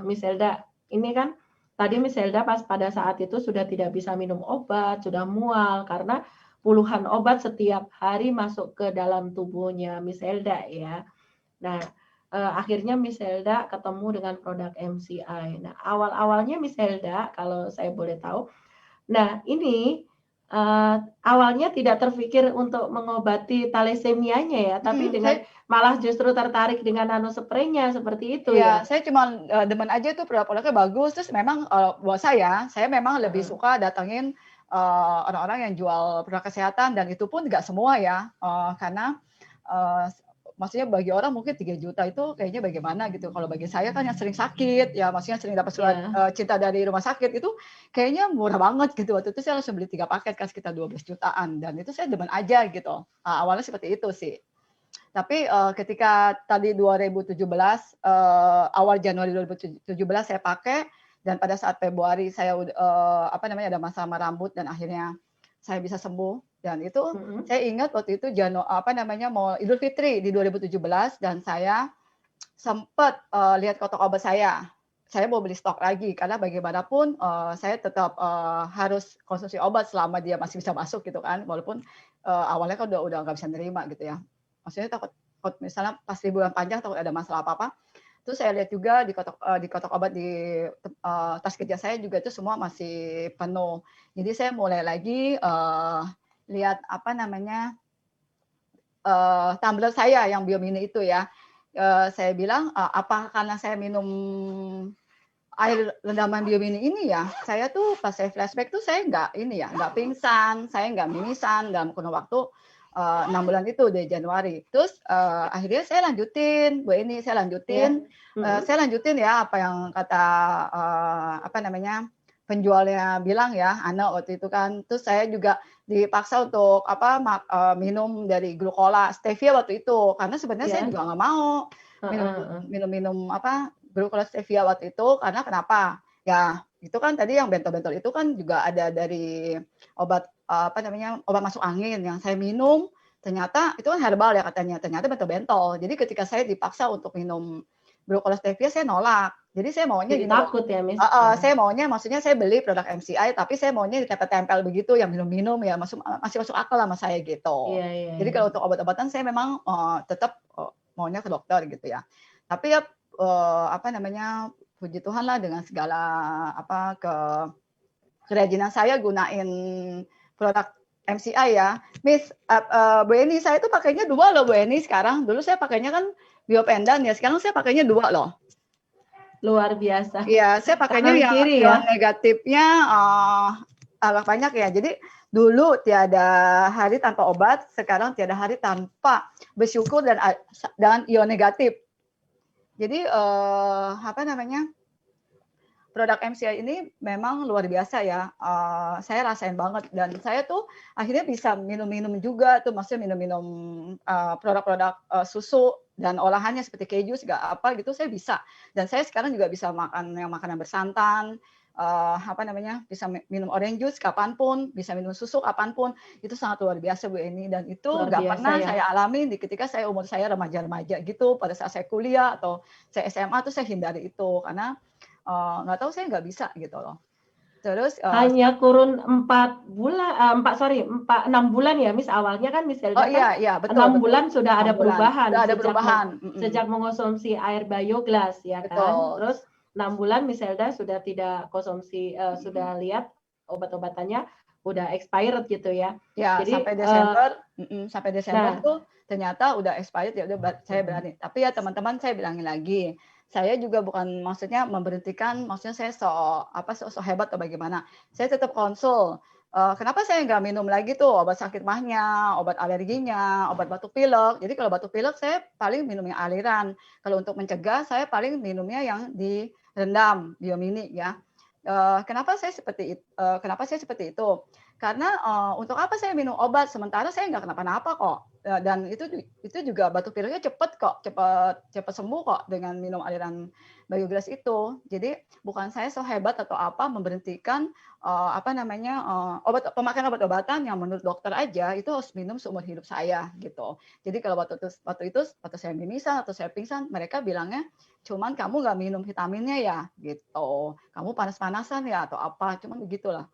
Miss Helda, ini kan tadi Miss Helda pada saat itu sudah tidak bisa minum obat, sudah mual karena puluhan obat setiap hari masuk ke dalam tubuhnya Miss Helda ya. Nah, akhirnya Miss Helda ketemu dengan produk MCI. Nah, awal-awalnya Miss Helda, kalau saya boleh tahu, nah ini awalnya tidak terpikir untuk mengobati talasemianya ya, tapi malah justru tertarik dengan nanospraynya seperti itu ya. Saya cuma demen aja tuh produk-produknya bagus, terus memang buat saya memang lebih suka datengin orang-orang yang jual produk kesehatan, dan itu pun nggak semua ya, karena maksudnya bagi orang mungkin 3 juta itu kayaknya bagaimana gitu. Kalau bagi saya kan yang sering sakit, ya maksudnya sering dapat surat cinta dari rumah sakit, itu kayaknya murah banget gitu. Waktu itu saya langsung beli 3 paket kan sekitar 12 jutaan, dan itu saya demen aja gitu. Awalnya seperti itu sih. Tapi ketika tadi 2017, awal Januari 2017 saya pakai, dan pada saat Februari saya ada masalah rambut dan akhirnya saya bisa sembuh. Dan itu saya ingat waktu itu mau Idul Fitri di 2017, dan saya sempat lihat kotak obat saya mau beli stok lagi karena bagaimanapun saya tetap harus konsumsi obat selama dia masih bisa masuk gitu kan, walaupun awalnya kan udah nggak bisa nerima gitu ya, maksudnya takut misalnya pas liburan panjang takut ada masalah apa-apa. Terus saya lihat juga di kotak obat di tas kerja saya juga itu semua masih penuh. Jadi saya mulai lagi lihat tumbler saya yang Biomini itu ya. Saya bilang apa karena saya minum air rendaman Biomini ini ya, saya tuh pas saya flashback tuh saya nggak pingsan, saya nggak mimisan dalam kurun waktu 6 bulan itu dari Januari. Terus akhirnya saya lanjutin, saya lanjutin ya apa yang kata penjualnya bilang ya, Ana waktu itu kan. Terus saya juga dipaksa untuk minum dari glukola stevia waktu itu, karena sebenarnya saya juga nggak mau minum glukola stevia waktu itu, karena kenapa? Ya itu kan tadi yang bentol-bentol itu kan juga ada dari obat obat masuk angin yang saya minum, ternyata itu kan herbal ya katanya, ternyata bentol-bentol. Jadi ketika saya dipaksa untuk minum glukola stevia, saya nolak. Jadi saya maunya jadi takut ya, Miss. Saya maunya, maksudnya saya beli produk MCI, tapi saya maunya ditempel-tempel begitu, yang minum-minum ya masih masuk akal sama saya gitu. Jadi kalau untuk obat-obatan saya memang tetap maunya ke dokter gitu ya. Tapi ya puji Tuhan lah dengan segala kerajinan saya gunain produk MCI ya. Miss Bu Eni, saya itu pakainya 2 loh Bu Eni sekarang. Dulu saya pakainya kan Biopendan ya, sekarang saya pakainya 2 loh. Luar biasa. Iya, saya pakainya yang negatifnya agak banyak ya. Jadi dulu tiada hari tanpa obat, sekarang tiada hari tanpa bersyukur dan ion negatif. Jadi produk MCI ini memang luar biasa ya. Saya rasain banget, dan saya tuh akhirnya bisa minum-minum juga tuh, maksudnya minum-minum produk-produk susu dan olahannya seperti keju segala apa gitu saya bisa. Dan saya sekarang juga bisa makan yang makanan bersantan, bisa minum orange juice kapanpun, bisa minum susu kapanpun. Itu sangat luar biasa Bu Eni, dan itu nggak pernah saya alami ketika umur saya remaja-remaja gitu, pada saat saya kuliah atau saya SMA tuh saya hindari itu karena nggak tahu, saya nggak bisa gitu loh. Terus hanya kurun 6 bulan ya, Miss. Awalnya kan Miss Helda betul, 6 bulan sudah ada perubahan. Sudah ada perubahan. Sejak mengonsumsi air bioglas ya kan. Terus 6 bulan Miss Helda sudah tidak konsumsi, sudah lihat obat-obatannya udah expired gitu ya. Ya, jadi sampai Desember tuh ternyata udah expired, ya udah saya berani. Tapi ya teman-teman, saya bilangin lagi, saya juga bukan maksudnya memberhentikan, maksudnya saya so hebat atau bagaimana. Saya tetap konsul kenapa saya nggak minum lagi tuh obat sakit mahnya, obat alerginya, obat batuk pilek. Jadi kalau batuk pilek saya paling minum yang aliran. Kalau untuk mencegah saya paling minumnya yang direndam, Biomini ya. Kenapa saya seperti itu? Karena untuk apa saya minum obat sementara saya nggak kenapa-napa kok. Dan itu juga batuk pileknya cepat kok, cepat sembuh kok dengan minum aliran Bioglass itu. Jadi bukan saya so hebat atau apa memberhentikan pemakaian obat-obatan yang menurut dokter aja itu harus minum seumur hidup saya gitu. Jadi kalau waktu saya mimisan atau saya pingsan, mereka bilangnya cuman kamu nggak minum vitaminnya ya gitu. Kamu panas-panasan ya atau apa, cuman begitulah.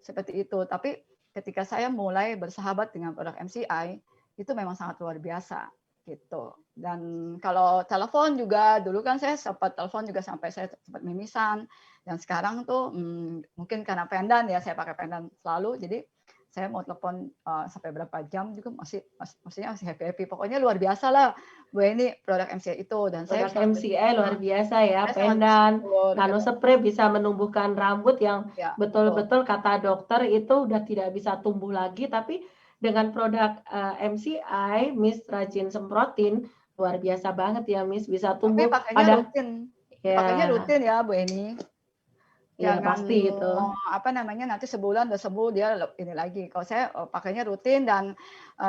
Seperti itu. Tapi ketika saya mulai bersahabat dengan produk MCI, itu memang sangat luar biasa gitu. Dan kalau telepon juga, dulu kan saya sempat telepon juga sampai saya sempat mimisan. Dan sekarang tuh mungkin karena pendan ya, saya pakai pendan selalu, jadi saya mau telepon sampai berapa jam juga maksudnya masih happy. Pokoknya luar biasa lah, Bu Eni, produk MCI itu. Dan Produk saya MCI luar biasa ya, pendan, nano spray bisa menumbuhkan rambut yang betul-betul kata dokter itu udah tidak bisa tumbuh lagi, tapi dengan produk MCI, Miss rajin semprotin, luar biasa banget ya Miss, bisa tumbuh. Tapi pakainya rutin. Ya. Pakainya rutin ya Bu Eni. Ya pasti itu. Nanti sebulan udah sembuh dia ini lagi. Kalau saya pakainya rutin dan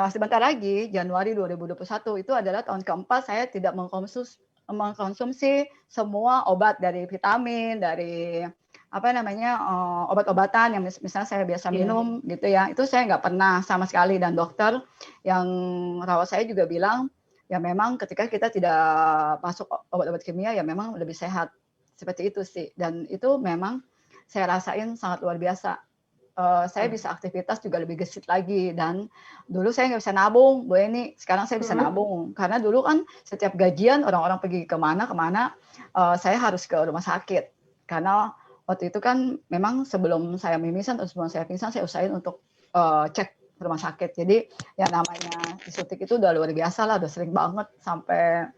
sebentar lagi Januari 2021 itu adalah tahun keempat saya tidak mengkonsumsi semua obat dari vitamin, dari obat-obatan yang misalnya saya biasa minum gitu ya. Itu saya nggak pernah sama sekali, dan dokter yang rawat saya juga bilang ya memang ketika kita tidak masuk obat-obat kimia ya memang lebih sehat. Seperti itu sih, dan itu memang saya rasain sangat luar biasa. Saya bisa aktivitas juga lebih gesit lagi, dan dulu saya nggak bisa nabung, Bu Eni. Sekarang saya bisa nabung, karena dulu kan setiap gajian orang-orang pergi kemana, saya harus ke rumah sakit. Karena waktu itu kan memang sebelum saya mimisan atau sebelum saya pingsan, saya usahain untuk cek rumah sakit. Jadi yang namanya disuntik itu udah luar biasa lah, udah sering banget sampai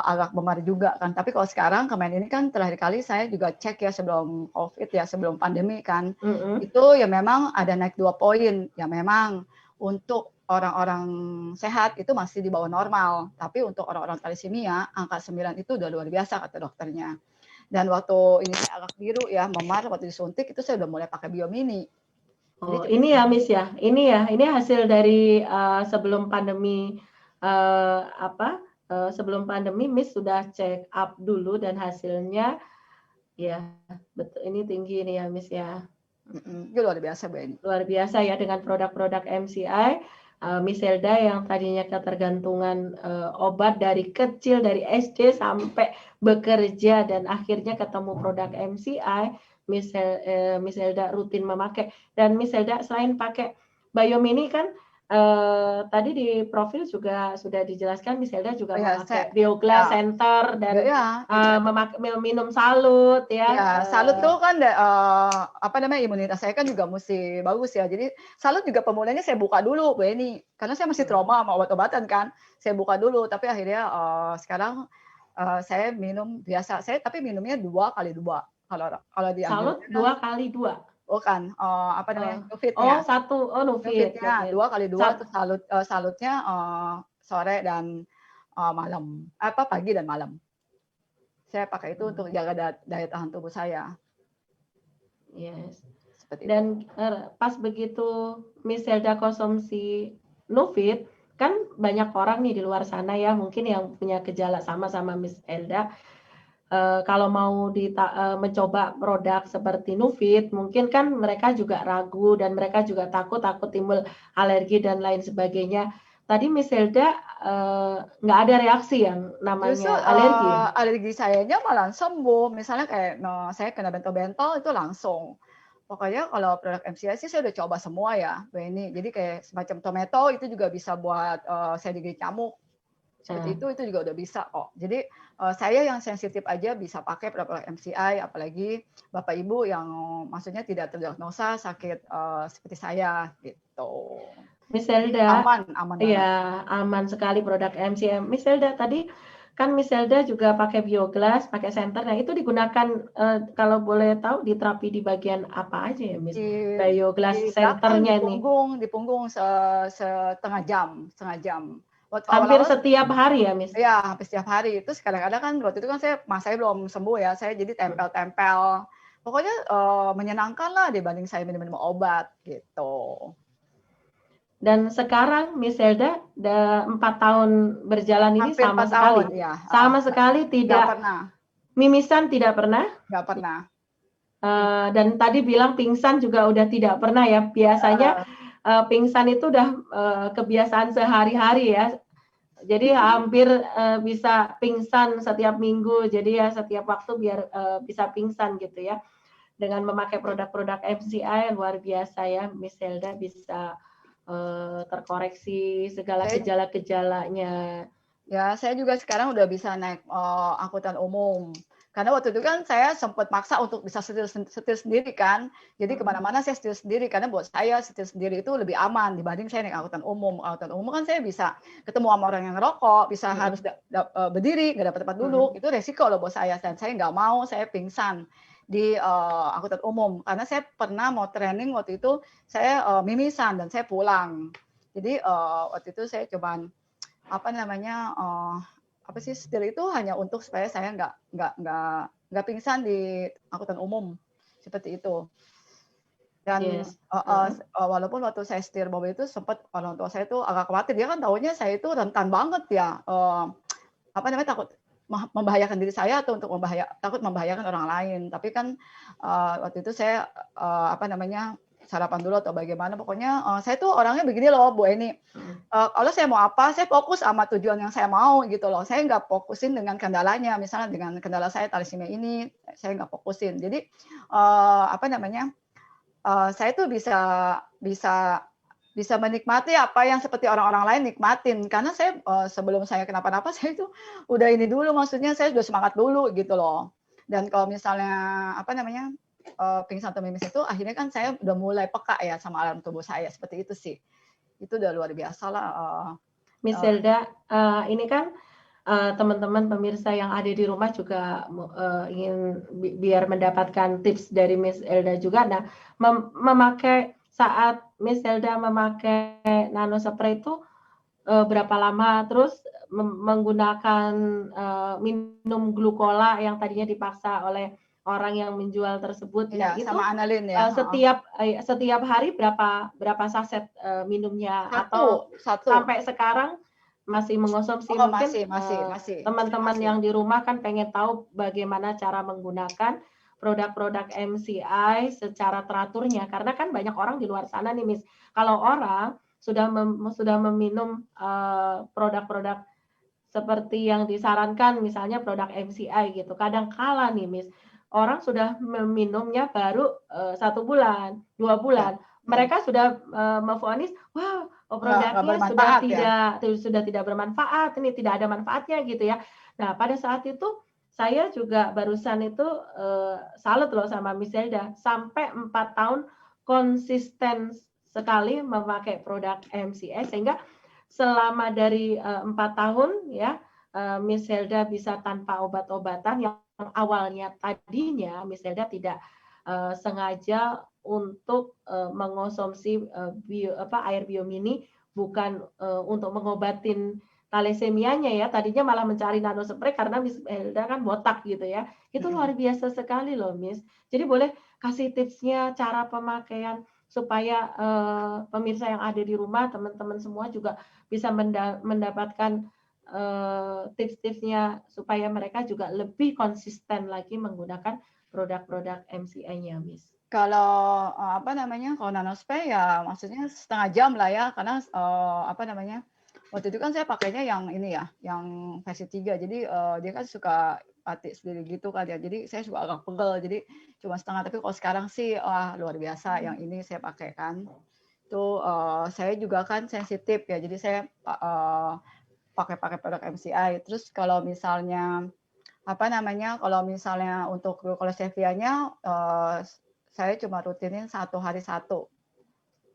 agak memar juga kan. Tapi kalau sekarang kemarin ini kan terakhir kali saya juga cek ya sebelum COVID ya, sebelum pandemi kan. Itu ya memang ada naik 2 poin. Ya memang untuk orang-orang sehat itu masih di bawah normal. Tapi untuk orang-orang thalassemia angka 9 itu udah luar biasa kata dokternya. Dan waktu ini saya agak biru ya, memar waktu disuntik itu saya udah mulai pakai Biomini. Oh, ini ya Miss ya. Ini hasil dari sebelum pandemi sebelum pandemi Miss sudah check up dulu dan hasilnya ya betul, ini tinggi ini ya Miss ya. Itu luar biasa Bu Eni. Luar biasa ya dengan produk-produk MCI. Miss Helda yang tadinya ketergantungan obat dari kecil, dari SD sampai bekerja dan akhirnya ketemu produk MCI, Miss Helda rutin memakai. Dan Miss Helda selain pakai Biomini kan tadi di profil juga sudah dijelaskan Miss Helda juga memakai Bioglass Center dan minum salut ya. Ya, salut tuh kan imunitas saya kan juga mesti bagus ya. Jadi salut juga pemulanya saya buka dulu Bu Eni, karena saya masih trauma sama obat-obatan kan. Saya buka dulu, tapi akhirnya sekarang saya minum biasa. Saya tapi minumnya 2x2. Kalau di salut 2x2. Bukan, Nufitnya. Nufitnya 2x2 itu salutnya sore dan malam, pagi dan malam. Saya pakai itu untuk jaga daya tahan tubuh saya. Yes. Seperti dan pas begitu Miss Helda konsumsi Nufit, kan banyak orang nih di luar sana ya mungkin yang punya gejala sama Miss Helda. Kalau mau mencoba produk seperti Nufit, mungkin kan mereka juga ragu dan mereka juga takut timbul alergi dan lain sebagainya. Tadi Miss Helda nggak ada reaksi yang namanya justru, alergi. Alergi sayanya malah sembuh. Misalnya kayak saya kena bentol-bentol itu langsung. Pokoknya kalau produk MCI sih saya udah coba semua ya, Bu Eni. Jadi kayak semacam tomato itu juga bisa buat saya digigit nyamuk. Seperti itu juga udah bisa kok. Jadi saya yang sensitif aja bisa pakai produk MCI, apalagi Bapak Ibu yang maksudnya tidak terdiagnosa sakit seperti saya gitu. Miss Helda, aman. Iya, aman sekali produk MCI. Miss Helda, tadi kan Miss Elda juga pakai bioglass, pakai senter. Nah, itu digunakan kalau boleh tahu diterapi di bagian apa aja ya, Miss? Di Bioglass belakang, di centernya ini. punggung setengah jam. Waktu Hampir awal-awal setiap hari ya, Miss? ya, hampir setiap hari. Terus kadang-kadang kan waktu itu kan saya belum sembuh ya, saya jadi tempel-tempel. Pokoknya menyenangkan lah dibanding saya minum-minum obat gitu. Dan sekarang Miss Elda udah 4 tahun berjalan ini Hampir sama 4 sekali, tahun, ya. sama sekali Nggak tidak pernah, mimisan, tidak pernah. nggak pernah. Dan tadi bilang pingsan juga udah tidak pernah ya. Biasanya pingsan itu udah kebiasaan sehari-hari ya. Jadi hampir bisa pingsan setiap minggu. Jadi ya setiap waktu biar bisa pingsan gitu ya. Dengan memakai produk-produk MCI luar biasa ya, Miss Elda bisa terkoreksi segala gejala-gejalanya. Ya, saya juga sekarang udah bisa naik angkutan umum. Karena waktu itu kan saya sempat maksa untuk bisa setir sendiri kan. Jadi kemana-mana saya setir sendiri. Karena buat saya setir sendiri itu lebih aman dibanding saya naik angkutan umum. Angkutan umum kan saya bisa ketemu sama orang yang ngerokok, bisa harus berdiri, nggak dapat tempat duduk. Itu resiko loh buat saya. Dan saya nggak mau saya pingsan di angkutan umum. Karena saya pernah mau training waktu itu, saya mimisan dan saya pulang. Jadi waktu itu saya cuman setir itu hanya untuk supaya saya nggak pingsan di angkutan umum seperti itu. Dan walaupun waktu saya setir mobil itu sempat orang tua saya tuh agak khawatir, dia kan tahunya saya itu rentan banget ya, takut membahayakan diri saya atau takut membahayakan orang lain. Tapi kan waktu itu saya sarapan dulu atau bagaimana, pokoknya saya tuh orangnya begini loh Bu Eni, kalau saya mau apa, saya fokus sama tujuan yang saya mau gitu loh, saya nggak fokusin dengan kendalanya, misalnya dengan kendala saya thalassemia ini, saya nggak fokusin. Jadi saya tuh bisa menikmati apa yang seperti orang-orang lain nikmatin, karena saya sebelum saya kenapa-napa saya itu udah ini dulu, maksudnya saya udah semangat dulu gitu loh. Dan kalau misalnya pingsan atau mimis itu akhirnya kan saya udah mulai peka ya sama alarm tubuh saya, seperti itu sih. Itu udah luar biasa lah. Miss Elda, ini kan teman-teman pemirsa yang ada di rumah juga ingin biar mendapatkan tips dari Miss Elda juga. Nah, saat Miss Elda memakai nano spray itu berapa lama, terus menggunakan minum glukola yang tadinya dipaksa oleh orang yang menjual tersebut. Ya, itu sama analin ya. Setiap hari berapa saset minumnya, Satu. sampai sekarang masih mengonsumsi? Mungkin masih. Teman-teman yang di rumah kan pengen tahu bagaimana cara menggunakan produk-produk MCI secara teraturnya, karena kan banyak orang di luar sana nih, Miss, kalau orang sudah meminum produk-produk seperti yang disarankan, misalnya produk MCI gitu, kadang kala nih, Miss, orang sudah meminumnya baru 1 bulan, 2 bulan, mereka sudah memvonis, wah, produknya sudah tidak bermanfaat, ini tidak ada manfaatnya gitu ya. Nah, pada saat itu saya juga barusan itu salut loh sama Miss Elda, sampai 4 tahun konsisten sekali memakai produk MCI, sehingga selama dari 4 tahun ya, Miss Elda bisa tanpa obat-obatan yang awalnya tadinya Miss Elda tidak sengaja untuk mengonsumsi air biomini, bukan untuk mengobatin thalasemianya ya, tadinya malah mencari nano spray karena Miss Elda kan botak gitu ya. Itu luar biasa sekali loh, Miss. Jadi boleh kasih tipsnya cara pemakaian supaya pemirsa yang ada di rumah, teman-teman semua juga bisa mendapatkan tips-tipsnya supaya mereka juga lebih konsisten lagi menggunakan produk-produk MCI-nya, Miss. Kalau kalau nanospray ya maksudnya setengah jam lah ya, karena waktu itu kan saya pakainya yang ini ya, yang versi 3, jadi dia kan suka batik sendiri gitu kan ya, jadi saya suka agak pegel, jadi cuma setengah. Tapi kalau sekarang sih luar biasa, yang ini saya pakai kan. Itu saya juga kan sensitif ya, jadi saya pakai produk MCI. Terus kalau misalnya kalau misalnya untuk glukosevianya saya cuma rutinin 1 hari 1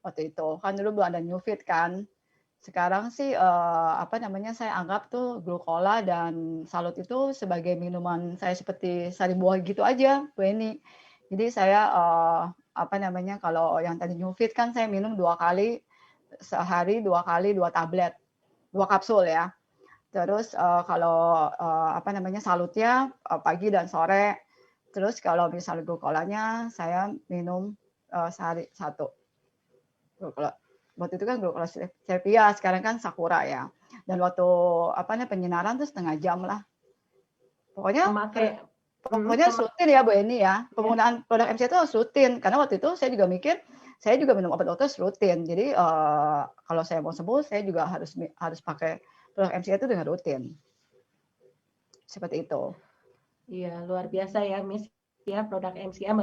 waktu itu, kan dulu belum ada New Fit kan, sekarang sih apa namanya, saya anggap tuh glukola dan salut itu sebagai minuman saya seperti sari buah gitu aja, Bu Eni. Jadi saya apa namanya, kalau yang tadi New Fit kan saya minum 2 kali sehari, 2 kali 2 tablet, 2 kapsul ya. Terus kalau apa namanya, salutnya pagi dan sore. Terus kalau misalnya glukolanya saya minum sehari 1. Glukola waktu itu kan glukola stevia, sekarang kan sakura ya. Dan waktu apa namanya, penyinaran tuh setengah jam lah. Pokoknya Memakai pokoknya harus rutin ya Bu Eni ya. Ya. Penggunaan produk MCA itu harus rutin. Karena waktu itu saya juga mikir, saya juga minum obat otot rutin. Jadi kalau saya mau sembuh, saya juga harus pakai produk MCA itu dengan rutin. Seperti itu. Iya, luar biasa ya, Miss. Ya, produk MCA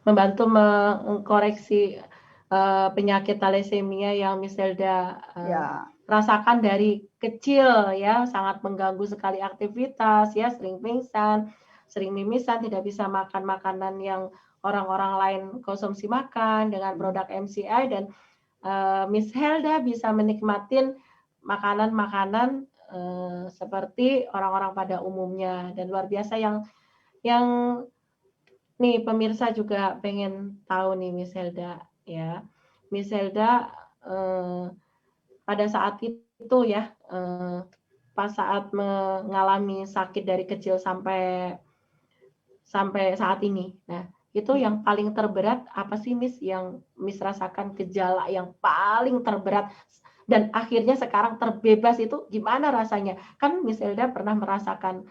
membantu mengkoreksi penyakit thalassemia yang Miss Helda Ya. rasakan dari kecil ya, sangat mengganggu sekali aktivitas ya, sering pingsan, sering mimisan, tidak bisa makan makanan yang orang-orang lain konsumsi makan dengan produk MCI, dan Miss Helda bisa menikmatin makanan-makanan seperti orang-orang pada umumnya. Dan luar biasa yang nih pemirsa juga pengen tahu nih Miss Helda ya. Miss Helda pada saat itu ya, pas saat mengalami sakit dari kecil sampai saat ini. Nah, itu yang paling terberat apa sih Miss, yang Miss rasakan gejala yang paling terberat dan akhirnya sekarang terbebas, itu gimana rasanya? Kan Miss Helda pernah merasakan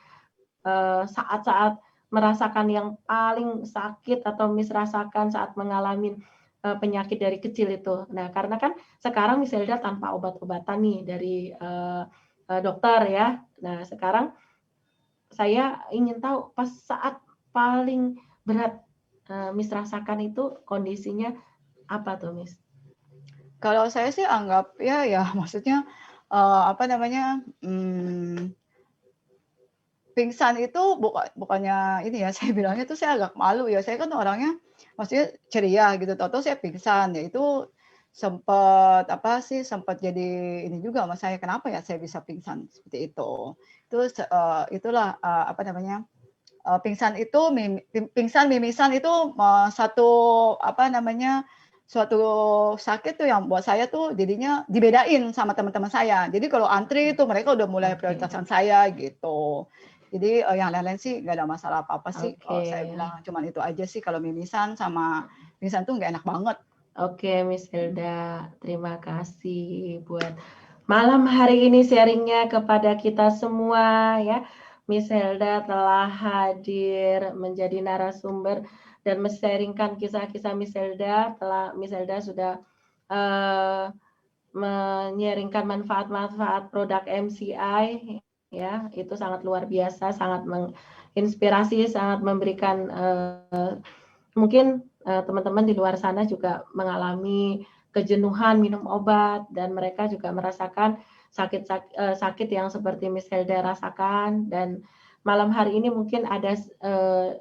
saat-saat merasakan yang paling sakit atau Miss rasakan saat mengalami penyakit dari kecil itu. Nah, karena kan sekarang Miss Helda tanpa obat-obatan nih dari dokter ya. Nah, sekarang saya ingin tahu pas saat paling berat Miss rasakan itu kondisinya apa tuh, Miss? Kalau saya sih anggap ya maksudnya apa namanya, pingsan itu bukannya ini ya, saya bilangnya tuh saya agak malu ya. Saya kan orangnya maksudnya ceria gitu, tahu-tahu saya pingsan. Ya itu sempat jadi ini juga sama saya, kenapa ya saya bisa pingsan seperti itu. Terus itulah apa namanya, pingsan itu pingsan mimisan itu satu apa namanya, suatu sakit tuh yang buat saya tuh jadinya dibedain sama teman-teman saya. Jadi kalau antri itu mereka udah mulai prioritaskan saya gitu. Jadi yang lain-lain sih nggak ada masalah apa-apa sih. Kalau saya bilang cuman itu aja sih, kalau mimisan sama pingsan tuh nggak enak banget. Oke, Miss Helda, terima kasih buat malam hari ini sharingnya kepada kita semua ya. Miss Helda telah hadir menjadi narasumber dan men-sharingkan kisah-kisah Miss Helda. Miss Helda sudah menyaringkan manfaat-manfaat produk MCI ya, itu sangat luar biasa, sangat menginspirasi, sangat memberikan mungkin teman-teman di luar sana juga mengalami kejenuhan minum obat dan mereka juga merasakan sakit yang seperti Miss Helda rasakan. Dan malam hari ini mungkin ada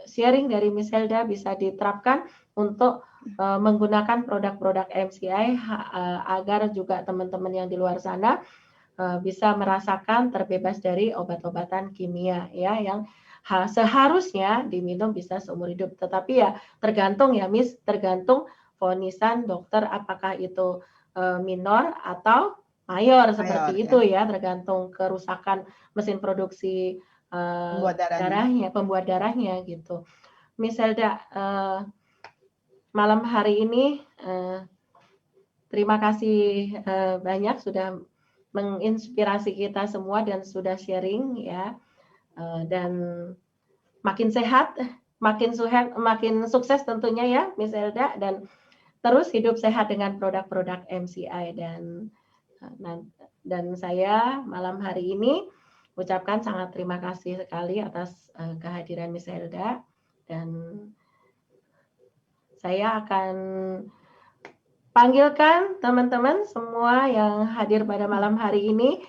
sharing dari Miss Helda bisa diterapkan untuk menggunakan produk-produk MCI agar juga teman-teman yang di luar sana bisa merasakan terbebas dari obat-obatan kimia ya, yang seharusnya diminum bisa seumur hidup. Tetapi ya tergantung ya Miss, tergantung vonisan dokter apakah itu minor atau mayor seperti itu ya, tergantung kerusakan mesin produksi pembuat darahnya gitu. Miss Helda, malam hari ini terima kasih banyak sudah menginspirasi kita semua dan sudah sharing ya, dan makin sehat, makin sukses tentunya ya Miss Helda, dan terus hidup sehat dengan produk-produk MCI. Dan saya malam hari ini ucapkan sangat terima kasih sekali atas kehadiran Miss Helda, dan saya akan panggilkan teman-teman semua yang hadir pada malam hari ini.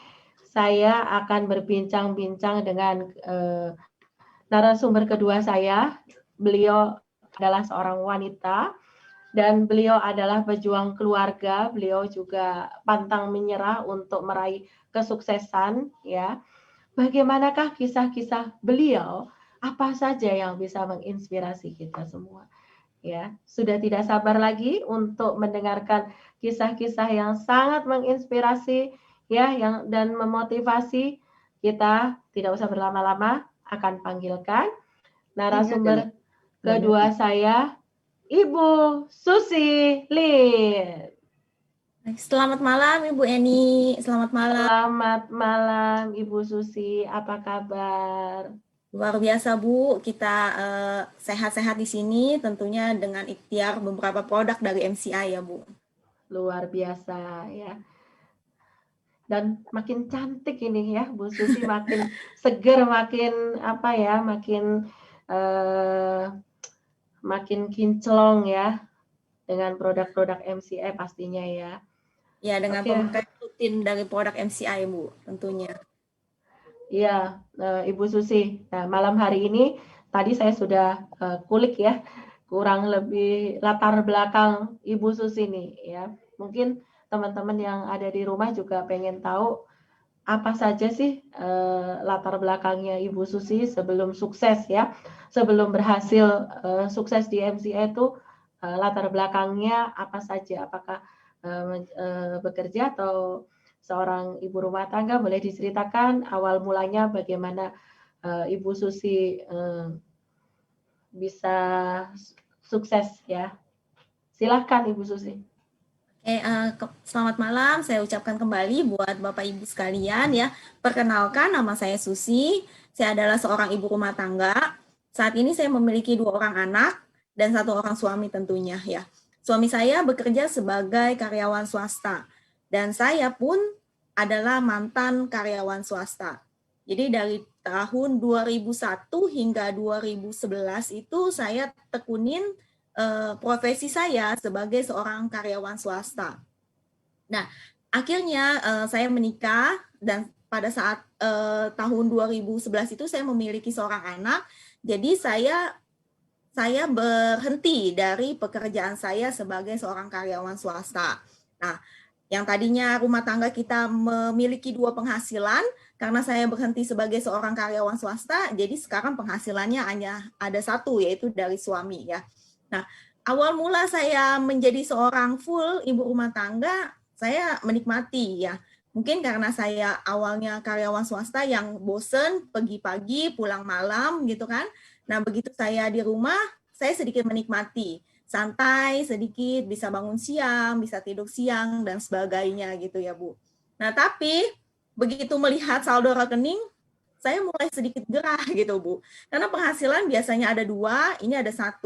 Saya akan berbincang-bincang dengan narasumber kedua saya. Beliau adalah seorang wanita dan beliau adalah pejuang keluarga, beliau juga pantang menyerah untuk meraih kesuksesan ya. Bagaimanakah kisah-kisah beliau? Apa saja yang bisa menginspirasi kita semua? Ya, sudah tidak sabar lagi untuk mendengarkan kisah-kisah yang sangat menginspirasi ya, dan memotivasi. Kita tidak usah berlama-lama, akan panggilkan narasumber kedua saya, Ibu Susi Lin. Selamat malam Ibu Eni, selamat malam. Selamat malam Ibu Susi, apa kabar? Luar biasa Bu, kita sehat-sehat di sini tentunya dengan ikhtiar beberapa produk dari MCI ya Bu. Luar biasa ya. Dan makin cantik ini ya Bu Susi, makin seger, makin apa ya, makin kinclong ya dengan produk-produk MCI pastinya ya. Ya, dengan Oke. pemakaian rutin dari produk MCI Bu tentunya. Iya, Ibu Susi. Nah, malam hari ini tadi saya sudah kulik ya, kurang lebih latar belakang Ibu Susi nih ya. Mungkin teman-teman yang ada di rumah juga pengen tahu apa saja sih latar belakangnya Ibu Susi sebelum sukses ya, sebelum berhasil sukses di MCI itu latar belakangnya apa saja? Apakah bekerja atau seorang ibu rumah tangga? Boleh diceritakan awal mulanya bagaimana Ibu Susi bisa sukses ya? Silahkan Ibu Susi. Selamat malam, saya ucapkan kembali buat Bapak Ibu sekalian ya. Perkenalkan, nama saya Susi, saya adalah seorang ibu rumah tangga. Saat ini saya memiliki 2 orang anak dan 1 orang suami tentunya ya. Suami saya bekerja sebagai karyawan swasta dan saya pun adalah mantan karyawan swasta. Jadi dari tahun 2001 hingga 2011 itu saya tekunin profesi saya sebagai seorang karyawan swasta. Nah, akhirnya saya menikah dan pada saat tahun 2011 itu saya memiliki seorang anak. Jadi saya berhenti dari pekerjaan saya sebagai seorang karyawan swasta. Nah, yang tadinya rumah tangga kita memiliki 2 penghasilan, karena saya berhenti sebagai seorang karyawan swasta, jadi sekarang penghasilannya hanya ada 1, yaitu dari suami ya. Nah, awal mula saya menjadi seorang full ibu rumah tangga, saya menikmati ya. Mungkin karena saya awalnya karyawan swasta yang bosen, pagi-pagi, pulang malam gitu kan. Nah, begitu saya di rumah, saya sedikit menikmati. Santai sedikit, bisa bangun siang, bisa tidur siang, dan sebagainya gitu ya Bu. Nah, tapi begitu melihat saldo rekening, saya mulai sedikit gerah gitu Bu. Karena penghasilan biasanya ada 2, ini ada 1.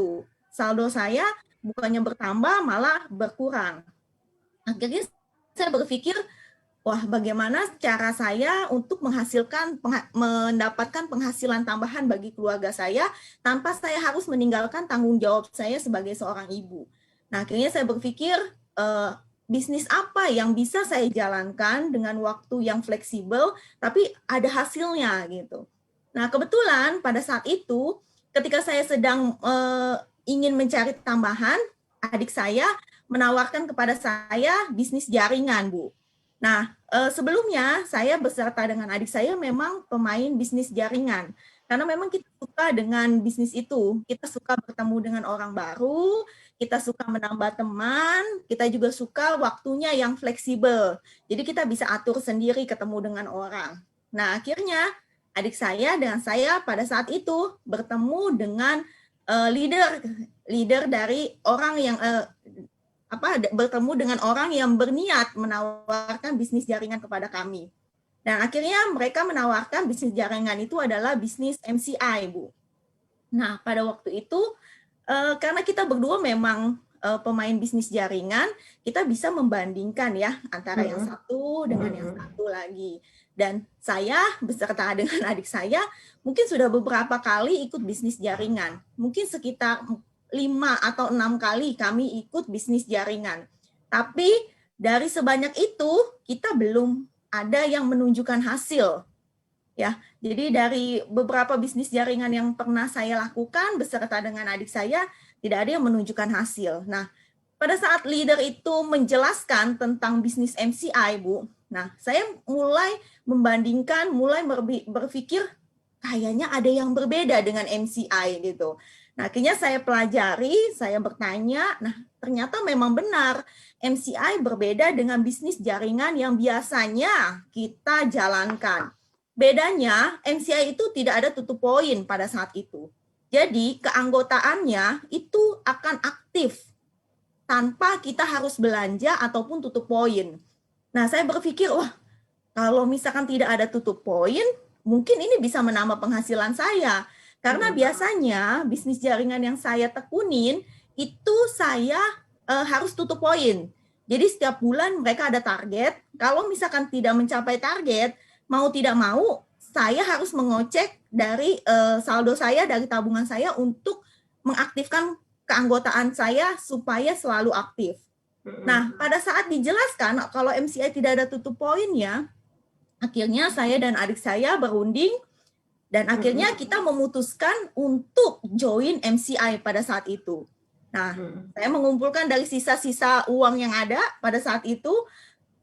Saldo saya bukannya bertambah malah berkurang. Akhirnya saya berpikir, wah bagaimana cara saya untuk mendapatkan penghasilan tambahan bagi keluarga saya tanpa saya harus meninggalkan tanggung jawab saya sebagai seorang ibu. Nah akhirnya saya berpikir bisnis apa yang bisa saya jalankan dengan waktu yang fleksibel tapi ada hasilnya gitu. Nah kebetulan pada saat itu ketika saya sedang ingin mencari tambahan, adik saya menawarkan kepada saya bisnis jaringan, Bu. Nah, sebelumnya saya beserta dengan adik saya memang pemain bisnis jaringan. Karena memang kita suka dengan bisnis itu. Kita suka bertemu dengan orang baru, kita suka menambah teman, kita juga suka waktunya yang fleksibel. Jadi kita bisa atur sendiri ketemu dengan orang. Nah, akhirnya adik saya dengan saya pada saat itu bertemu dengan leader dari orang yang bertemu dengan orang yang berniat menawarkan bisnis jaringan kepada kami. Dan akhirnya mereka menawarkan bisnis jaringan itu adalah bisnis MCI, Bu. Nah, pada waktu itu karena kita berdua memang pemain bisnis jaringan, kita bisa membandingkan ya antara yang satu dengan yang satu lagi. Dan saya beserta dengan adik saya mungkin sudah beberapa kali ikut bisnis jaringan. Mungkin sekitar 5 atau 6 kali kami ikut bisnis jaringan. Tapi dari sebanyak itu kita belum ada yang menunjukkan hasil. Ya, jadi dari beberapa bisnis jaringan yang pernah saya lakukan beserta dengan adik saya tidak ada yang menunjukkan hasil. Nah, pada saat leader itu menjelaskan tentang bisnis MCI, Bu, nah saya mulai membandingkan, mulai berpikir kayaknya ada yang berbeda dengan MCI gitu. Nah, akhirnya saya pelajari, saya bertanya, nah ternyata memang benar MCI berbeda dengan bisnis jaringan yang biasanya kita jalankan. Bedanya, MCI itu tidak ada tutup poin pada saat itu. Jadi, keanggotaannya itu akan aktif tanpa kita harus belanja ataupun tutup poin. Nah, saya berpikir, wah, kalau misalkan tidak ada tutup poin, mungkin ini bisa menambah penghasilan saya. Karena biasanya bisnis jaringan yang saya tekunin, itu saya harus tutup poin. Jadi setiap bulan mereka ada target, kalau misalkan tidak mencapai target, mau tidak mau, saya harus mengocek dari saldo saya, dari tabungan saya untuk mengaktifkan keanggotaan saya supaya selalu aktif. Nah, pada saat dijelaskan kalau MCI tidak ada tutup poinnya, akhirnya saya dan adik saya berunding dan akhirnya kita memutuskan untuk join MCI pada saat itu. Nah, saya mengumpulkan dari sisa-sisa uang yang ada pada saat itu,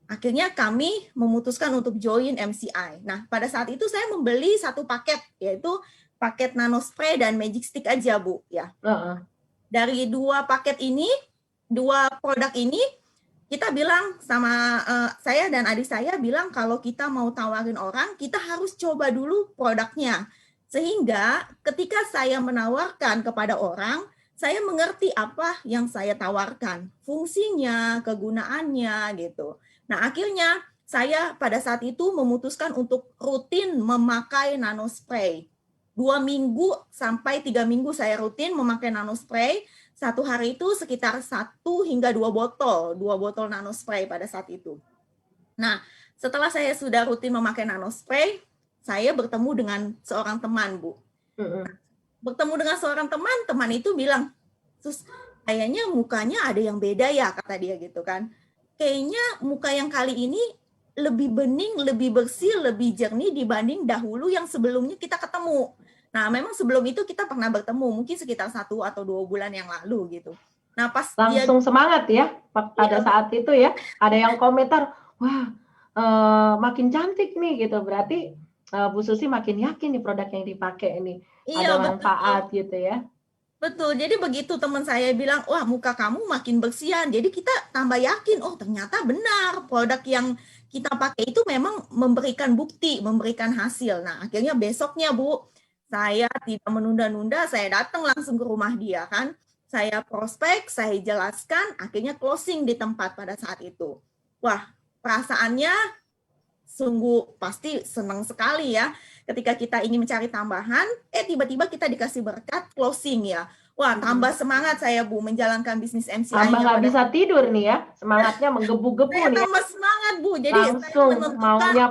akhirnya kami memutuskan untuk join MCI. Nah, pada saat itu saya membeli satu paket, yaitu paket nano spray dan magic stick aja, Bu. Ya. Dari dua paket ini, dua produk ini, kita bilang sama saya dan adik saya bilang kalau kita mau tawarin orang, kita harus coba dulu produknya. Sehingga ketika saya menawarkan kepada orang, saya mengerti apa yang saya tawarkan, fungsinya, kegunaannya gitu. Nah, akhirnya saya pada saat itu memutuskan untuk rutin memakai nano spray. 2 minggu sampai 3 minggu saya rutin memakai nano spray. Satu hari itu sekitar 1 hingga 2 botol nano spray pada saat itu. Nah, setelah saya sudah rutin memakai nano spray, saya bertemu dengan seorang teman, Bu. Bertemu dengan seorang teman itu bilang, "Sus, kayaknya mukanya ada yang beda ya," kata dia gitu kan. Kayaknya muka yang kali ini lebih bening, lebih bersih, lebih jernih dibanding dahulu yang sebelumnya kita ketemu. Nah, memang sebelum itu kita pernah bertemu, mungkin sekitar 1 atau 2 bulan yang lalu gitu. Nah, pas langsung semangat ya pada saat itu ya. Ada yang komentar, wah makin cantik nih gitu. Berarti Bu Susi makin yakin nih produk yang dipakai ini ada manfaat gitu ya. Betul, jadi begitu teman saya bilang, wah muka kamu makin bersihan, jadi kita tambah yakin, oh ternyata benar produk yang kita pakai itu memang memberikan bukti, memberikan hasil. Nah akhirnya besoknya Bu, saya tidak menunda-nunda, saya datang langsung ke rumah dia kan, saya prospek, saya jelaskan, akhirnya closing di tempat pada saat itu. Wah perasaannya sungguh pasti senang sekali ya. Ketika kita ingin mencari tambahan, tiba-tiba kita dikasih berkat closing ya. Wah, tambah semangat saya Bu menjalankan bisnis MCI. Tambah nggak bisa tidur nih ya, semangatnya menggebu-gebu nih. Tambah semangat Bu. Jadi langsung maunya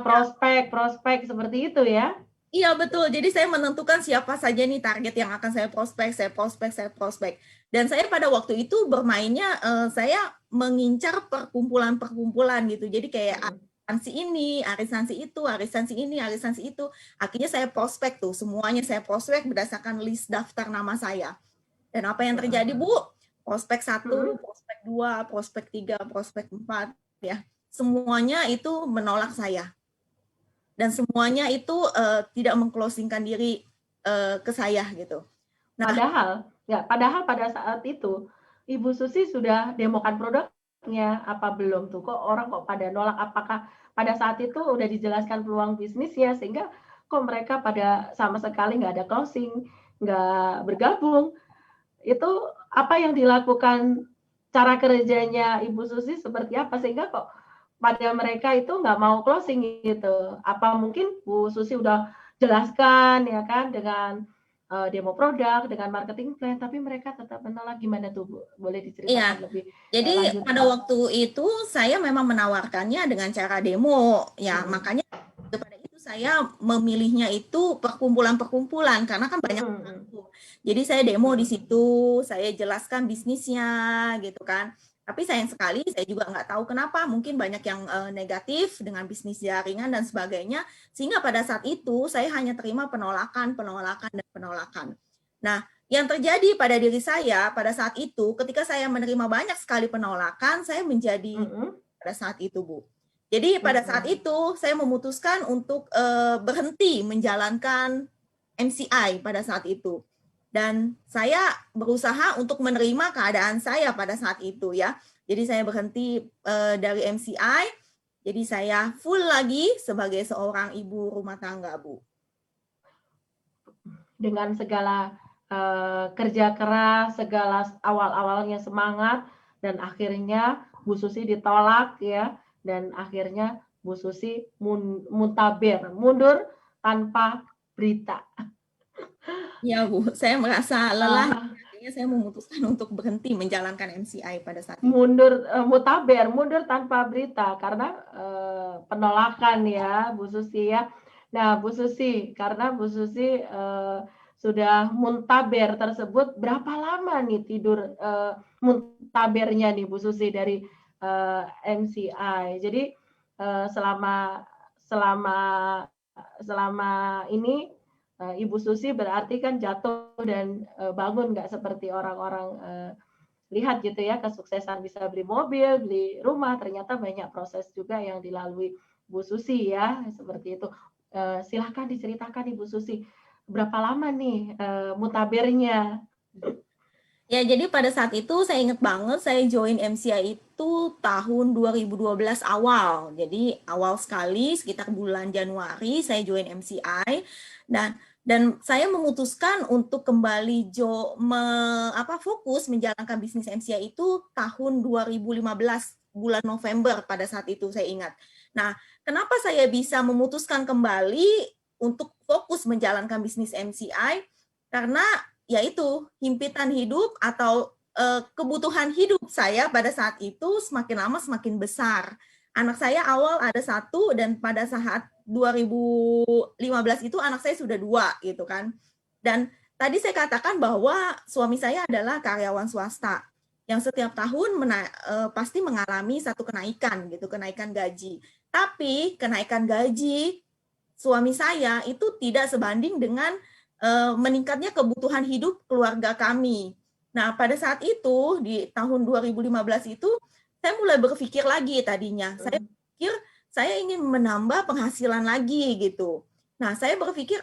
prospek seperti itu ya. Iya betul. Jadi saya menentukan siapa saja nih target yang akan saya prospek. Dan saya pada waktu itu bermainnya saya mengincar perkumpulan gitu. Jadi kayak arisan si ini. Akhirnya saya prospek tuh, semuanya saya prospek berdasarkan list daftar nama saya. Dan apa yang terjadi Bu? Prospek 1, prospek 2, prospek 3, prospek 4 ya. Semuanya itu menolak saya. Dan semuanya itu tidak mengclosingkan diri ke saya gitu. Nah, padahal pada saat itu Ibu Susi sudah demokan produknya apa belum tuh? Kok orang pada nolak? Apakah pada saat itu udah dijelaskan peluang bisnisnya sehingga kok mereka pada sama sekali nggak ada closing, nggak bergabung? Itu apa yang dilakukan, cara kerjanya Ibu Susi seperti apa sehingga kok pada mereka itu nggak mau closing gitu? Apa mungkin Bu Susi udah jelaskan ya kan dengan demo produk, dengan marketing plan, tapi mereka tetap menolak? Gimana tuh Bu? Boleh diceritakan lebih? Jadi pada waktu itu saya memang menawarkannya dengan cara demo ya, makanya pada itu saya memilihnya itu perkumpulan karena kan banyak. Jadi saya demo di situ, saya jelaskan bisnisnya gitu kan. Tapi sayang sekali saya juga nggak tahu kenapa, mungkin banyak yang negatif dengan bisnis jaringan dan sebagainya, sehingga pada saat itu saya hanya terima penolakan. Nah, yang terjadi pada diri saya pada saat itu, ketika saya menerima banyak sekali penolakan, saya menjadi pada saat itu, Bu. Jadi pada saat itu saya memutuskan untuk berhenti menjalankan MCI pada saat itu. Dan saya berusaha untuk menerima keadaan saya pada saat itu ya. Jadi saya berhenti dari MCI, jadi saya full lagi sebagai seorang ibu rumah tangga, Bu. Dengan segala kerja keras, segala awal-awalnya semangat, dan akhirnya Bu Susi ditolak ya, dan akhirnya Bu Susi muntaber, mundur tanpa berita. Ya Bu, saya merasa lelah, akhirnya saya memutuskan untuk berhenti menjalankan MCI pada saat itu. Mundur tanpa berita karena penolakan ya Bu Susi ya. Nah Bu Susi, karena Bu Susi sudah muntaber tersebut, berapa lama nih tidur muntabernya nih Bu Susi dari MCI? Jadi selama ini Ibu Susi berarti kan jatuh dan bangun, nggak seperti orang-orang lihat gitu ya, kesuksesan bisa beli mobil, beli rumah, ternyata banyak proses juga yang dilalui Bu Susi ya, seperti itu. Silahkan diceritakan Ibu Susi, berapa lama nih mutabernya? Ya, jadi pada saat itu saya ingat banget saya join MCI itu tahun 2012 awal. Jadi awal sekali sekitar bulan Januari saya join MCI dan saya memutuskan untuk kembali fokus menjalankan bisnis MCI itu tahun 2015 bulan November pada saat itu saya ingat. Nah, kenapa saya bisa memutuskan kembali untuk fokus menjalankan bisnis MCI? Karena yaitu himpitan hidup atau kebutuhan hidup saya pada saat itu semakin lama semakin besar. Anak saya awal ada 1 dan pada saat 2015 itu anak saya sudah 2 gitu kan. Dan tadi saya katakan bahwa suami saya adalah karyawan swasta yang setiap tahun pasti mengalami satu kenaikan gitu, kenaikan gaji. Tapi kenaikan gaji suami saya itu tidak sebanding dengan meningkatnya kebutuhan hidup keluarga kami. Nah, pada saat itu di tahun 2015 itu saya mulai berpikir lagi tadinya. Saya pikir saya ingin menambah penghasilan lagi gitu. Nah, saya berpikir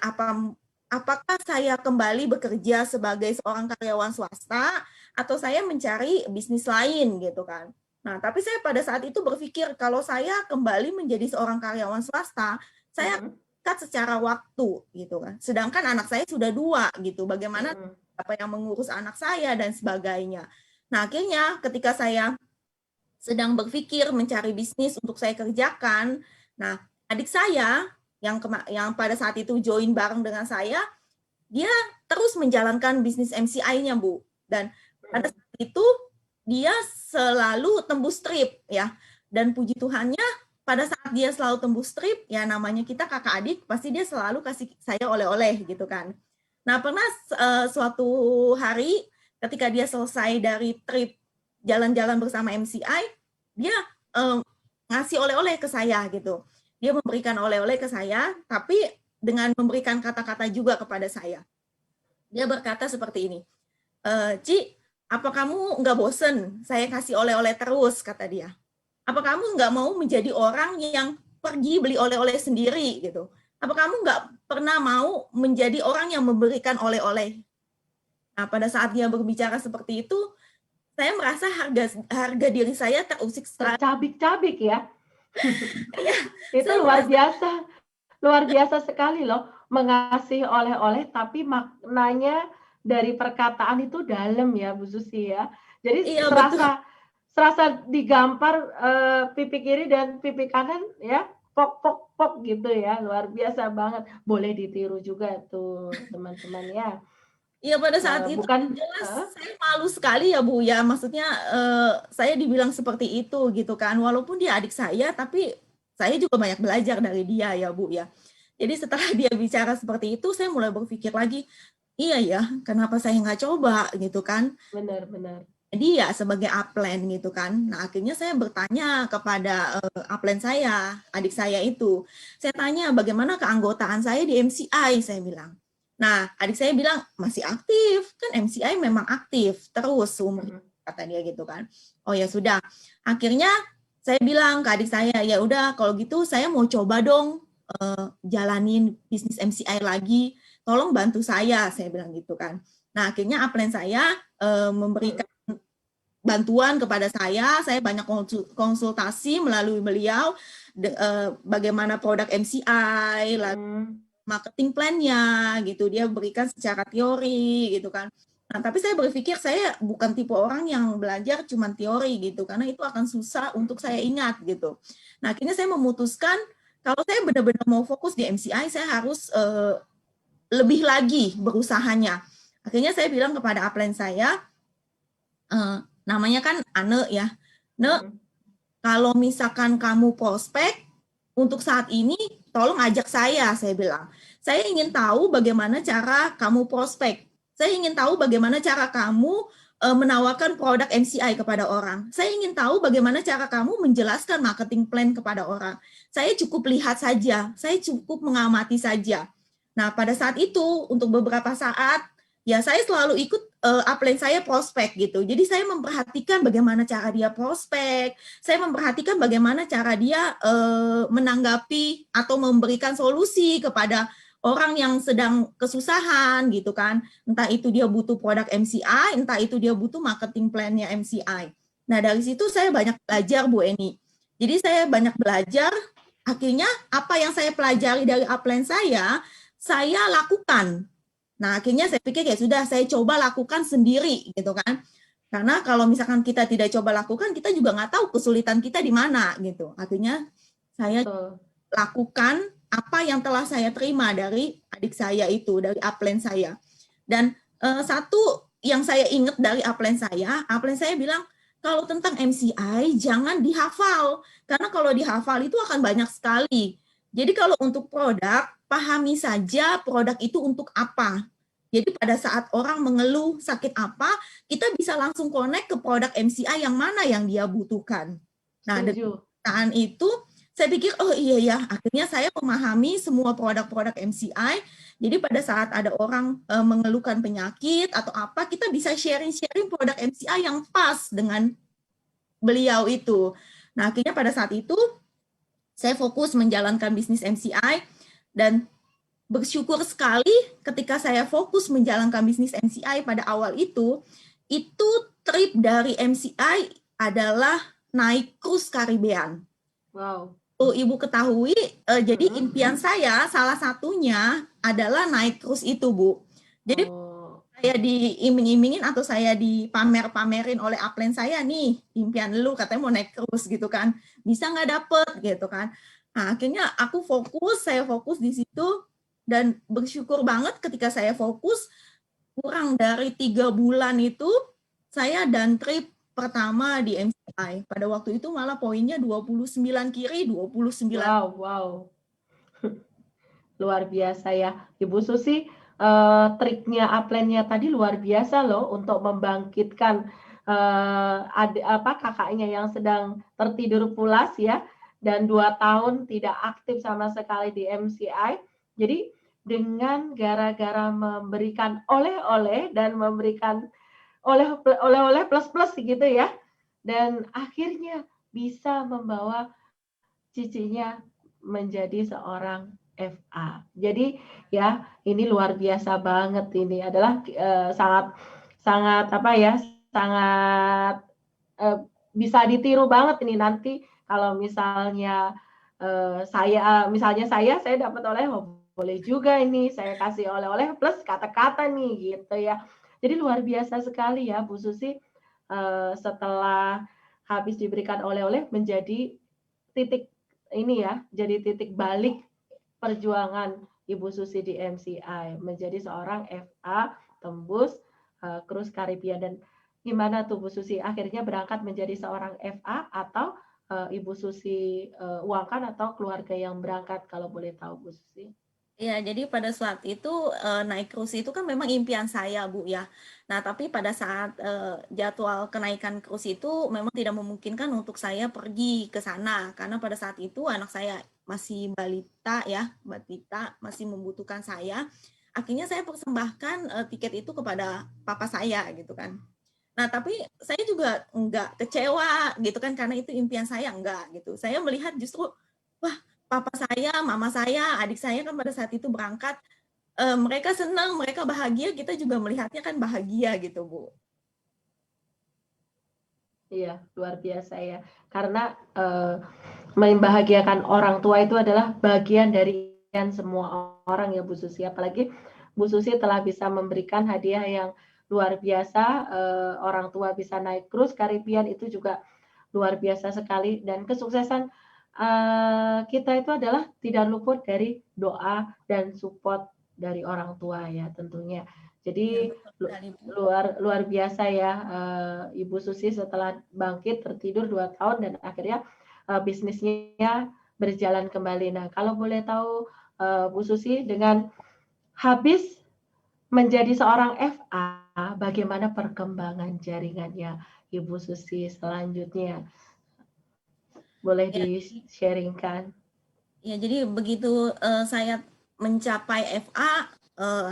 apakah saya kembali bekerja sebagai seorang karyawan swasta atau saya mencari bisnis lain gitu kan. Nah, tapi saya pada saat itu berpikir kalau saya kembali menjadi seorang karyawan swasta, saya secara waktu gitu kan. Sedangkan anak saya sudah 2 gitu. Bagaimana apa yang mengurus anak saya dan sebagainya. Nah, akhirnya ketika saya sedang berpikir mencari bisnis untuk saya kerjakan, nah adik saya yang pada saat itu join bareng dengan saya, dia terus menjalankan bisnis MCI-nya, Bu. Dan pada saat itu dia selalu tembus trip ya. Dan puji Tuhannya pada saat dia selalu tembus trip, ya namanya kita kakak adik, pasti dia selalu kasih saya oleh-oleh gitu kan. Nah, pernah suatu hari ketika dia selesai dari trip jalan-jalan bersama MCI, dia ngasih oleh-oleh ke saya gitu. Dia memberikan oleh-oleh ke saya, tapi dengan memberikan kata-kata juga kepada saya. Dia berkata seperti ini, Ci, apa kamu nggak bosen saya kasih oleh-oleh terus, kata dia. Apa kamu nggak mau menjadi orang yang pergi beli oleh-oleh sendiri gitu? Apa kamu nggak pernah mau menjadi orang yang memberikan oleh-oleh? Nah, pada saat dia berbicara seperti itu, saya merasa harga diri saya terusik tercabik-cabik ya. Ya, itu luar biasa sekali loh, mengasih oleh-oleh tapi maknanya dari perkataan itu dalam ya Bu Susi ya. Jadi iya, serasa digampar pipi kiri dan pipi kanan ya, pok gitu ya, luar biasa banget. Boleh ditiru juga tuh teman-teman ya. Iya, pada saat itu jelas saya malu sekali ya Bu ya, maksudnya saya dibilang seperti itu gitu kan, walaupun dia adik saya tapi saya juga banyak belajar dari dia ya Bu ya. Jadi setelah dia bicara seperti itu, saya mulai berpikir lagi, iya ya, kenapa saya nggak coba gitu kan? Benar. Jadi ya sebagai upline gitu kan. Nah, akhirnya saya bertanya kepada upline saya, adik saya itu. Saya tanya bagaimana keanggotaan saya di MCI, saya bilang. Nah, adik saya bilang masih aktif, kan MCI memang aktif terus seumur Mm-mm. kata dia gitu kan. Oh ya sudah. Akhirnya saya bilang ke adik saya, ya udah kalau gitu saya mau coba dong jalanin bisnis MCI lagi. Tolong bantu saya bilang gitu kan. Nah, akhirnya upline saya memberikan bantuan kepada saya banyak konsultasi melalui beliau bagaimana produk MCI, lalu marketing plan-nya gitu, dia berikan secara teori gitu kan. Nah, tapi saya berpikir saya bukan tipe orang yang belajar cuma teori gitu, karena itu akan susah untuk saya ingat gitu. Nah, akhirnya saya memutuskan kalau saya benar-benar mau fokus di MCI, saya harus lebih lagi berusahanya. Akhirnya saya bilang kepada upline saya, namanya kan Ane ya, Ne, kalau misalkan kamu prospek untuk saat ini, tolong ajak saya bilang. Saya ingin tahu bagaimana cara kamu prospek. Saya ingin tahu bagaimana cara kamu menawarkan produk MCI kepada orang. Saya ingin tahu bagaimana cara kamu menjelaskan marketing plan kepada orang. Saya cukup lihat saja, saya cukup mengamati saja. Nah, pada saat itu, untuk beberapa saat, ya saya selalu ikut upline saya prospek gitu. Jadi saya memperhatikan bagaimana cara dia prospek, saya memperhatikan bagaimana cara dia menanggapi atau memberikan solusi kepada orang yang sedang kesusahan gitu kan. Entah itu dia butuh produk MCI, entah itu dia butuh marketing plan-nya MCI. Nah, dari situ saya banyak belajar, Bu Eni. Jadi saya banyak belajar, akhirnya apa yang saya pelajari dari upline saya lakukan. Nah, akhirnya saya pikir ya sudah, saya coba lakukan sendiri gitu kan. Karena kalau misalkan kita tidak coba lakukan, kita juga nggak tahu kesulitan kita di mana gitu. Akhirnya saya lakukan apa yang telah saya terima dari adik saya itu, dari upline saya. Dan satu yang saya ingat dari upline saya bilang, kalau tentang MCI jangan dihafal. Karena kalau dihafal itu akan banyak sekali. Jadi kalau untuk produk, pahami saja produk itu untuk apa. Jadi pada saat orang mengeluh sakit apa, kita bisa langsung connect ke produk MCI yang mana yang dia butuhkan. Nah, dengan saat itu saya pikir, oh iya ya, akhirnya saya memahami semua produk-produk MCI. Jadi pada saat ada orang mengeluhkan penyakit atau apa, kita bisa sharing-sharing produk MCI yang pas dengan beliau itu. Nah, akhirnya pada saat itu saya fokus menjalankan bisnis MCI dan bersyukur sekali ketika saya fokus menjalankan bisnis MCI pada awal itu trip dari MCI adalah naik cruise Caribbean. Wow. Ibu ketahui, jadi impian saya salah satunya adalah naik cruise itu, Bu. Jadi saya diiming-imingin atau saya dipamer-pamerin oleh upline saya nih, impian lu katanya mau naik cruise gitu kan, bisa nggak dapet gitu kan. Nah, akhirnya saya fokus di situ dan bersyukur banget ketika saya fokus kurang dari 3 bulan itu saya dan trip pertama di MCI. Pada waktu itu malah poinnya 29 kiri, 29. Wow. Luar biasa ya. Ibu Susi, triknya upline-nya tadi luar biasa loh untuk membangkitkan kakaknya yang sedang tertidur pulas ya, dan 2 tahun tidak aktif sama sekali di MCI. Jadi dengan gara-gara memberikan oleh-oleh dan memberikan oleh-oleh plus-plus gitu ya, dan akhirnya bisa membawa cicinya menjadi seorang FA. Jadi ya ini luar biasa banget, ini adalah sangat bisa ditiru banget ini nanti kalau misalnya saya dapat oleh-oleh, boleh juga ini saya kasih oleh-oleh plus kata-kata nih gitu ya. Jadi luar biasa sekali ya Bu Susi, setelah habis diberikan oleh-oleh menjadi titik ini ya, jadi titik balik perjuangan Ibu Susi di MCI menjadi seorang FA tembus cruise Caribbean. Dan gimana tuh Bu Susi akhirnya berangkat menjadi seorang FA atau Ibu Susi uangkan atau keluarga yang berangkat kalau boleh tahu Bu Susi? Ya, jadi pada saat itu naik cruise itu kan memang impian saya, Bu ya. Nah, tapi pada saat jadwal kenaikan cruise itu memang tidak memungkinkan untuk saya pergi ke sana karena pada saat itu anak saya masih balita ya, masih membutuhkan saya. akhirnya saya persembahkan tiket itu kepada papa saya gitu kan. Nah, tapi saya juga enggak kecewa gitu kan, karena itu impian saya, enggak gitu. Saya melihat justru, wah, papa saya, mama saya, adik saya kan pada saat itu berangkat, mereka senang, mereka bahagia, kita juga melihatnya kan bahagia gitu, Bu. Iya, luar biasa ya. Karena membahagiakan orang tua itu adalah bagian dari semua orang ya Bu Susi. Apalagi Bu Susi telah bisa memberikan hadiah yang luar biasa. Orang tua bisa naik cruise Karibian itu juga luar biasa sekali. Dan kesuksesan kita itu adalah tidak luput dari doa dan support dari orang tua ya tentunya. Jadi luar biasa ya Ibu Susi setelah bangkit tertidur 2 tahun dan akhirnya bisnisnya berjalan kembali. Nah, kalau boleh tahu Bu Susi, dengan habis menjadi seorang FA, bagaimana perkembangan jaringannya Ibu Susi selanjutnya? Boleh di-sharingkan? Ya, jadi begitu saya mencapai FA,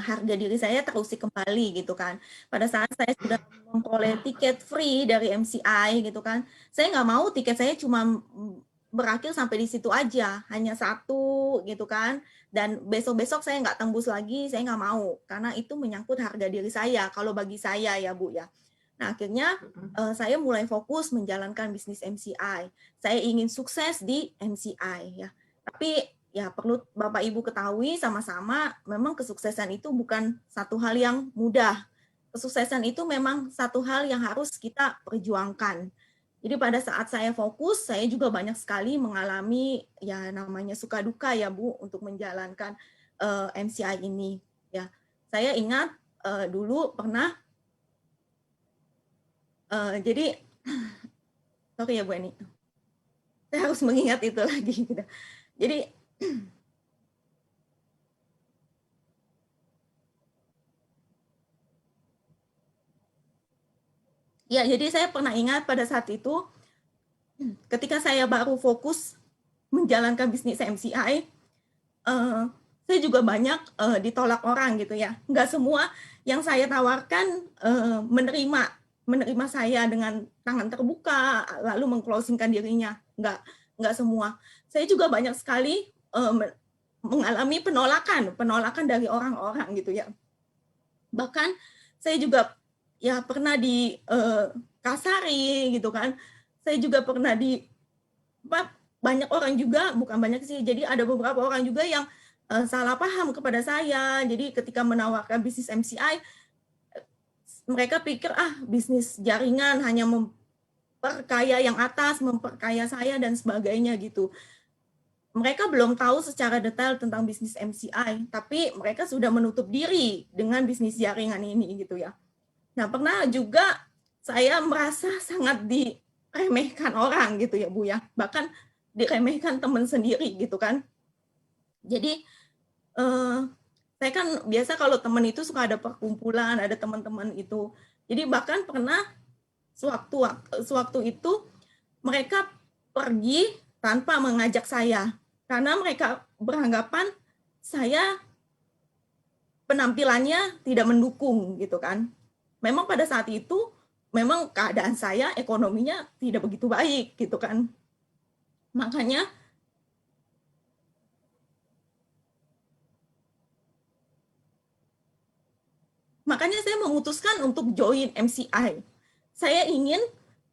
harga diri saya terusik kembali gitu kan. Pada saat saya sudah memperoleh tiket free dari MCI gitu kan, saya nggak mau tiket saya cuma berakhir sampai di situ aja, hanya 1 gitu kan. Dan besok-besok saya nggak tembus lagi, saya nggak mau, karena itu menyangkut harga diri saya, kalau bagi saya ya Bu ya. Nah, akhirnya saya mulai fokus menjalankan bisnis MCI. Saya ingin sukses di MCI ya. Tapi ya perlu Bapak Ibu ketahui sama-sama, memang kesuksesan itu bukan satu hal yang mudah. Kesuksesan itu memang satu hal yang harus kita perjuangkan. Jadi pada saat saya fokus, saya juga banyak sekali mengalami ya namanya suka duka ya Bu untuk menjalankan MCI ini. Ya, saya ingat dulu pernah jadi sorry ya Bu Eni, saya harus mengingat itu lagi. Gitu. Jadi ya, jadi saya pernah ingat pada saat itu, ketika saya baru fokus menjalankan bisnis MCI, saya juga banyak ditolak orang gitu ya. Nggak semua yang saya tawarkan menerima saya dengan tangan terbuka, lalu mengclosingkan dirinya. Nggak semua. Saya juga banyak sekali mengalami penolakan dari orang-orang gitu ya. Bahkan saya juga ya pernah dikasari gitu kan. Saya juga pernah banyak orang juga, bukan banyak sih, jadi ada beberapa orang juga yang salah paham kepada saya. Jadi ketika menawarkan bisnis MCI, mereka pikir bisnis jaringan hanya memperkaya yang atas, memperkaya saya dan sebagainya gitu. Mereka belum tahu secara detail tentang bisnis MCI, tapi mereka sudah menutup diri dengan bisnis jaringan ini gitu ya. Nah, pernah juga saya merasa sangat diremehkan orang gitu ya Bu ya, bahkan diremehkan teman sendiri gitu kan. Jadi saya kan biasa kalau teman itu suka ada perkumpulan, ada teman-teman itu. Jadi bahkan pernah sewaktu itu mereka pergi tanpa mengajak saya, karena mereka beranggapan saya penampilannya tidak mendukung gitu kan. Memang pada saat itu memang keadaan saya ekonominya tidak begitu baik gitu kan. Makanya saya memutuskan untuk join MCI. Saya ingin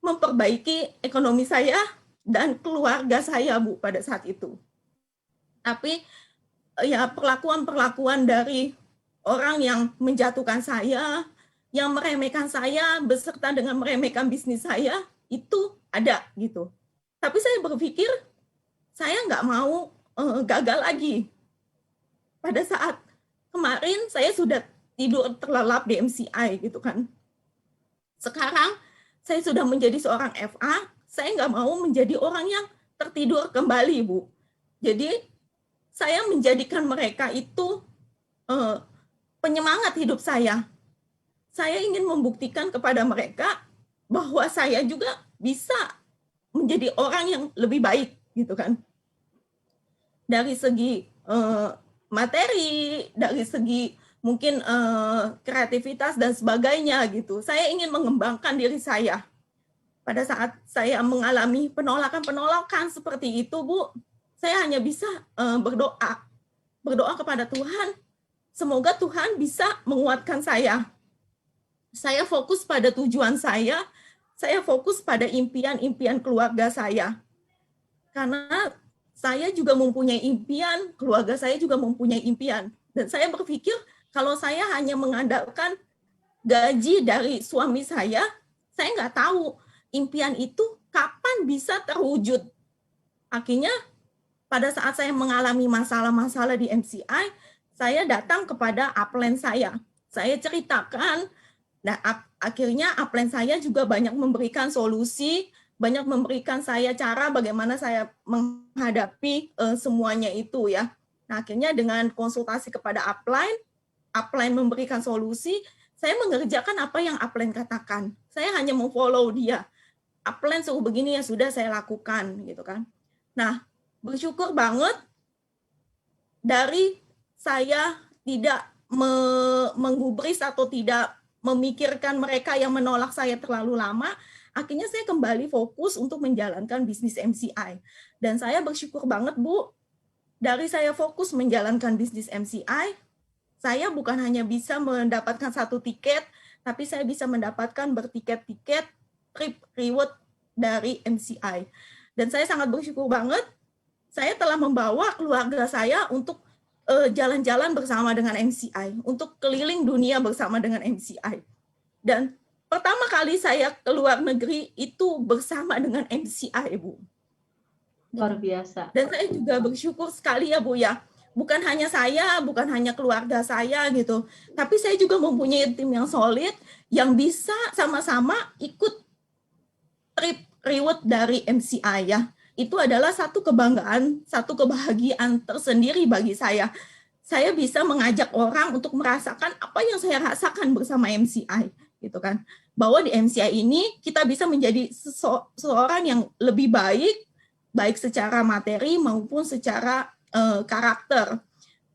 memperbaiki ekonomi saya dan keluarga saya Bu pada saat itu. Tapi ya perlakuan dari orang yang menjatuhkan saya, yang meremehkan saya beserta dengan meremehkan bisnis saya, itu ada gitu. Tapi saya berpikir saya nggak mau gagal lagi. Pada saat kemarin saya sudah tidur terlelap di MCI gitu kan. Sekarang saya sudah menjadi seorang FA, saya nggak mau menjadi orang yang tertidur kembali Bu. Jadi saya menjadikan mereka itu penyemangat hidup saya. Saya ingin membuktikan kepada mereka bahwa saya juga bisa menjadi orang yang lebih baik gitu kan. Dari segi materi, dari segi mungkin kreativitas dan sebagainya gitu. Saya ingin mengembangkan diri saya. Pada saat saya mengalami penolakan seperti itu, Bu, saya hanya bisa berdoa kepada Tuhan. Semoga Tuhan bisa menguatkan saya. Saya fokus pada tujuan saya fokus pada impian-impian keluarga saya. Karena saya juga mempunyai impian, keluarga saya juga mempunyai impian. Dan saya berpikir kalau saya hanya mengandalkan gaji dari suami saya nggak tahu impian itu kapan bisa terwujud. Akhirnya pada saat saya mengalami masalah-masalah di MCI, saya datang kepada upline saya. Saya ceritakan, nah akhirnya upline saya juga banyak memberikan solusi, banyak memberikan saya cara bagaimana saya menghadapi semuanya itu ya. Nah, akhirnya dengan konsultasi kepada upline memberikan solusi, saya mengerjakan apa yang upline katakan. Saya hanya memfollow dia. Upline suruh begini ya sudah saya lakukan gitu kan. Nah, bersyukur banget dari saya tidak menggubris atau tidak memikirkan mereka yang menolak saya terlalu lama, akhirnya saya kembali fokus untuk menjalankan bisnis MCI. Dan saya bersyukur banget, Bu, dari saya fokus menjalankan bisnis MCI, saya bukan hanya bisa mendapatkan 1 tiket, tapi saya bisa mendapatkan bertiket-tiket trip reward dari MCI. Dan saya sangat bersyukur banget, saya telah membawa keluarga saya untuk jalan-jalan bersama dengan MCI, untuk keliling dunia bersama dengan MCI. Dan pertama kali saya ke luar negeri itu bersama dengan MCI, Bu. Luar biasa. Dan saya juga bersyukur sekali ya, Bu ya. Bukan hanya saya, bukan hanya keluarga saya gitu, tapi saya juga mempunyai tim yang solid yang bisa sama-sama ikut trip reward dari MCI ya. Itu adalah satu kebanggaan, satu kebahagiaan tersendiri bagi saya. Saya bisa mengajak orang untuk merasakan apa yang saya rasakan bersama MCI, gitu kan. Bahwa di MCI ini kita bisa menjadi seseorang yang lebih baik secara materi maupun secara karakter.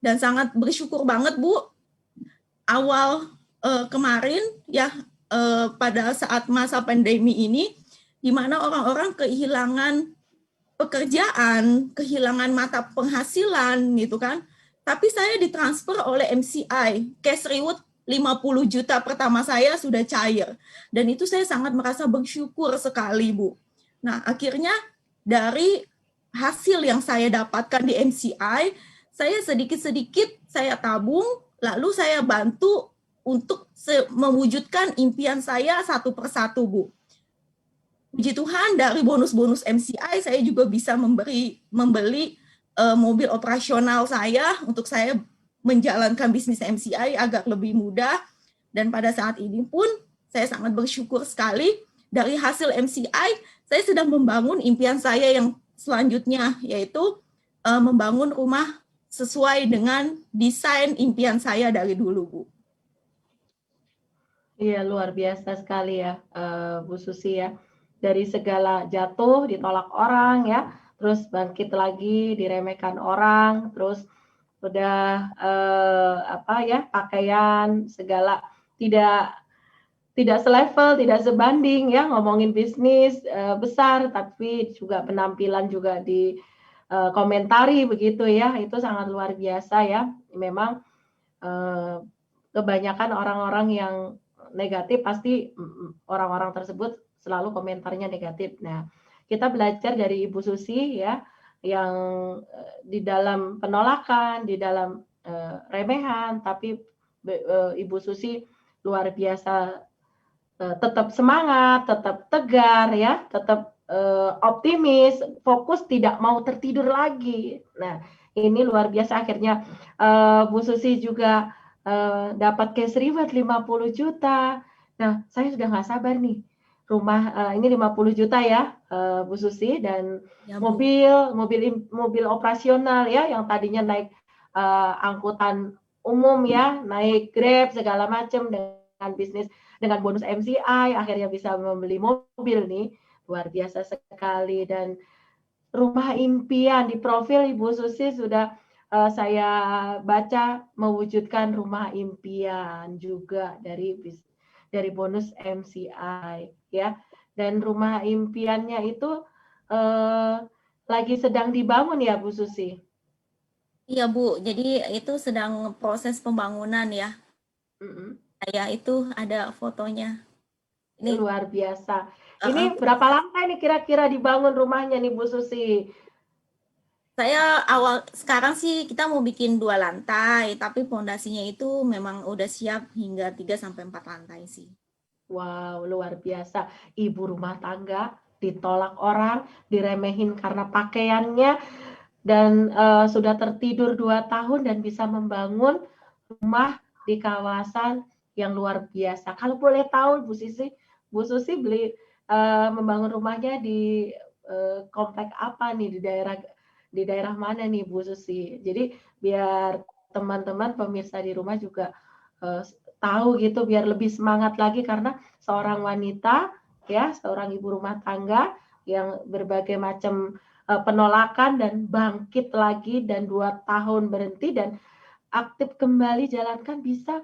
Dan sangat bersyukur banget, Bu, awal kemarin ya pada saat masa pandemi ini, di mana orang-orang kehilangan pekerjaan, kehilangan mata penghasilan gitu kan. Tapi saya ditransfer oleh MCI, cash reward 50 juta pertama saya sudah cair. Dan itu saya sangat merasa bersyukur sekali, Bu. Nah, akhirnya dari hasil yang saya dapatkan di MCI, saya sedikit-sedikit saya tabung, lalu saya bantu untuk mewujudkan impian saya satu persatu, Bu. Puji Tuhan, dari bonus-bonus MCI saya juga bisa membeli mobil operasional saya untuk saya menjalankan bisnis MCI agar lebih mudah. Dan pada saat ini pun saya sangat bersyukur sekali dari hasil MCI saya sedang membangun impian saya yang selanjutnya, yaitu membangun rumah sesuai dengan desain impian saya dari dulu, Bu. Iya, luar biasa sekali ya, Bu Susi ya. Dari segala jatuh, ditolak orang ya, terus bangkit lagi, diremehkan orang, terus udah pakaian segala tidak selevel, tidak sebanding ya, ngomongin bisnis besar, tapi juga penampilan juga di komentari begitu ya, itu sangat luar biasa ya. Memang kebanyakan orang-orang yang negatif pasti orang-orang tersebut selalu komentarnya negatif. Nah, kita belajar dari Ibu Susi ya, yang di dalam penolakan, di dalam remehan, tapi Ibu Susi luar biasa, tetap semangat, tetap tegar ya, tetap optimis, fokus, tidak mau tertidur lagi. Nah, ini luar biasa. Akhirnya Bu Susi juga dapat cash reward 50 juta. Nah, saya sudah nggak sabar nih. Rumah ini 50 juta ya, Bu Susi, dan ya, mobil operasional ya, yang tadinya naik angkutan umum ya, naik Grab segala macam, dengan bisnis dengan bonus MCI akhirnya bisa membeli mobil nih, luar biasa sekali. Dan rumah impian di profil Ibu Susi sudah saya baca mewujudkan rumah impian juga dari bonus MCI ya. Dan rumah impiannya itu lagi sedang dibangun ya Bu Susi. Iya Bu, jadi itu sedang proses pembangunan ya. Ya itu ada fotonya. Ini luar biasa. Ini berapa lantai nih kira-kira dibangun rumahnya nih Bu Susi? Saya sekarang sih kita mau bikin 2 lantai, tapi pondasinya itu memang udah siap hingga 3-4 lantai sih. Wow, luar biasa. Ibu rumah tangga ditolak orang, diremehin karena pakaiannya, dan sudah tertidur 2 tahun dan bisa membangun rumah di kawasan yang luar biasa. Kalau boleh tahu Bu Susi membangun rumahnya di komplek apa nih, di daerah mana nih Bu Susi? Jadi biar teman-teman pemirsa di rumah juga tahu gitu, biar lebih semangat lagi, karena seorang wanita ya, seorang ibu rumah tangga yang berbagai macam penolakan dan bangkit lagi, dan 2 tahun berhenti dan aktif kembali jalankan, bisa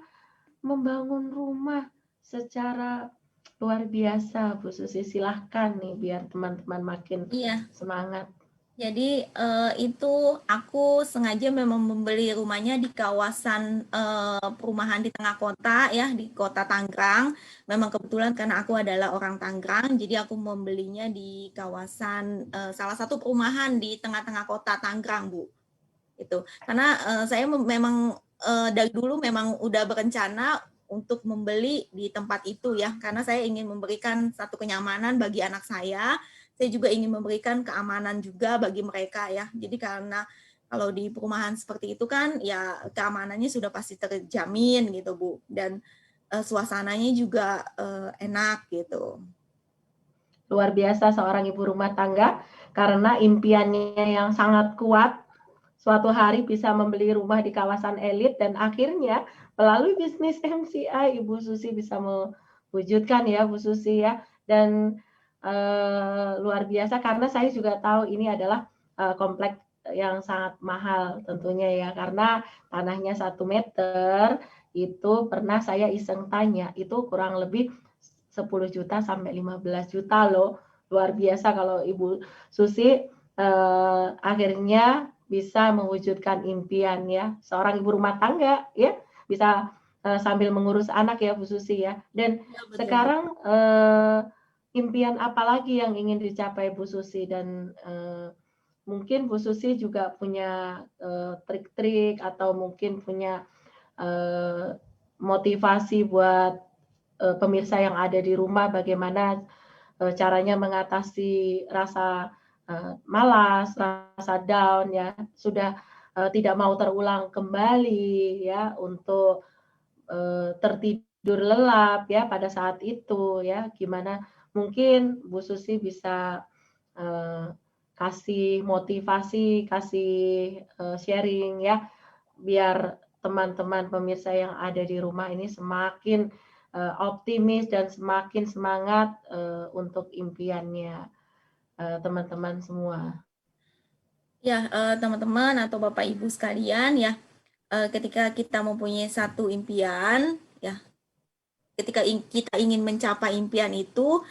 membangun rumah secara luar biasa. Bu Susi silahkan nih biar teman-teman makin semangat. Jadi itu aku sengaja memang membeli rumahnya di kawasan perumahan di tengah kota ya, di kota Tangerang. Memang kebetulan karena aku adalah orang Tangerang, jadi aku membelinya di kawasan salah satu perumahan di tengah-tengah kota Tangerang, Bu. Itu karena saya memang dari dulu memang udah berencana untuk membeli di tempat itu ya, karena saya ingin memberikan satu kenyamanan bagi anak saya juga ingin memberikan keamanan juga bagi mereka ya. Jadi karena kalau di perumahan seperti itu kan ya keamanannya sudah pasti terjamin gitu Bu, dan suasananya juga enak gitu. Luar biasa seorang ibu rumah tangga, karena impiannya yang sangat kuat, suatu hari bisa membeli rumah di kawasan elit, dan akhirnya melalui bisnis MCI Ibu Susi bisa mewujudkan ya Bu Susi ya. Dan luar biasa, karena saya juga tahu ini adalah komplek yang sangat mahal tentunya ya, karena tanahnya 1 meter itu pernah saya iseng tanya, itu kurang lebih 10 juta sampai 15 juta loh. Luar biasa kalau Ibu Susi akhirnya bisa mewujudkan impian ya, seorang ibu rumah tangga ya, bisa sambil mengurus anak ya Bu Susi ya. Dan ya, sekarang impian apa lagi yang ingin dicapai Bu Susi? Dan mungkin Bu Susi juga punya trik-trik atau mungkin punya motivasi buat pemirsa yang ada di rumah, bagaimana caranya mengatasi rasa malas, rasa down ya, sudah tidak mau terulang kembali ya, untuk tertidur lelap ya pada saat itu ya. Gimana mungkin Bu Susi bisa kasih motivasi, kasih sharing ya, biar teman-teman pemirsa yang ada di rumah ini semakin optimis dan semakin semangat untuk impiannya teman-teman semua. Ya, teman-teman atau Bapak Ibu sekalian ya, ketika kita mempunyai satu impian ya, ketika kita ingin mencapai impian itu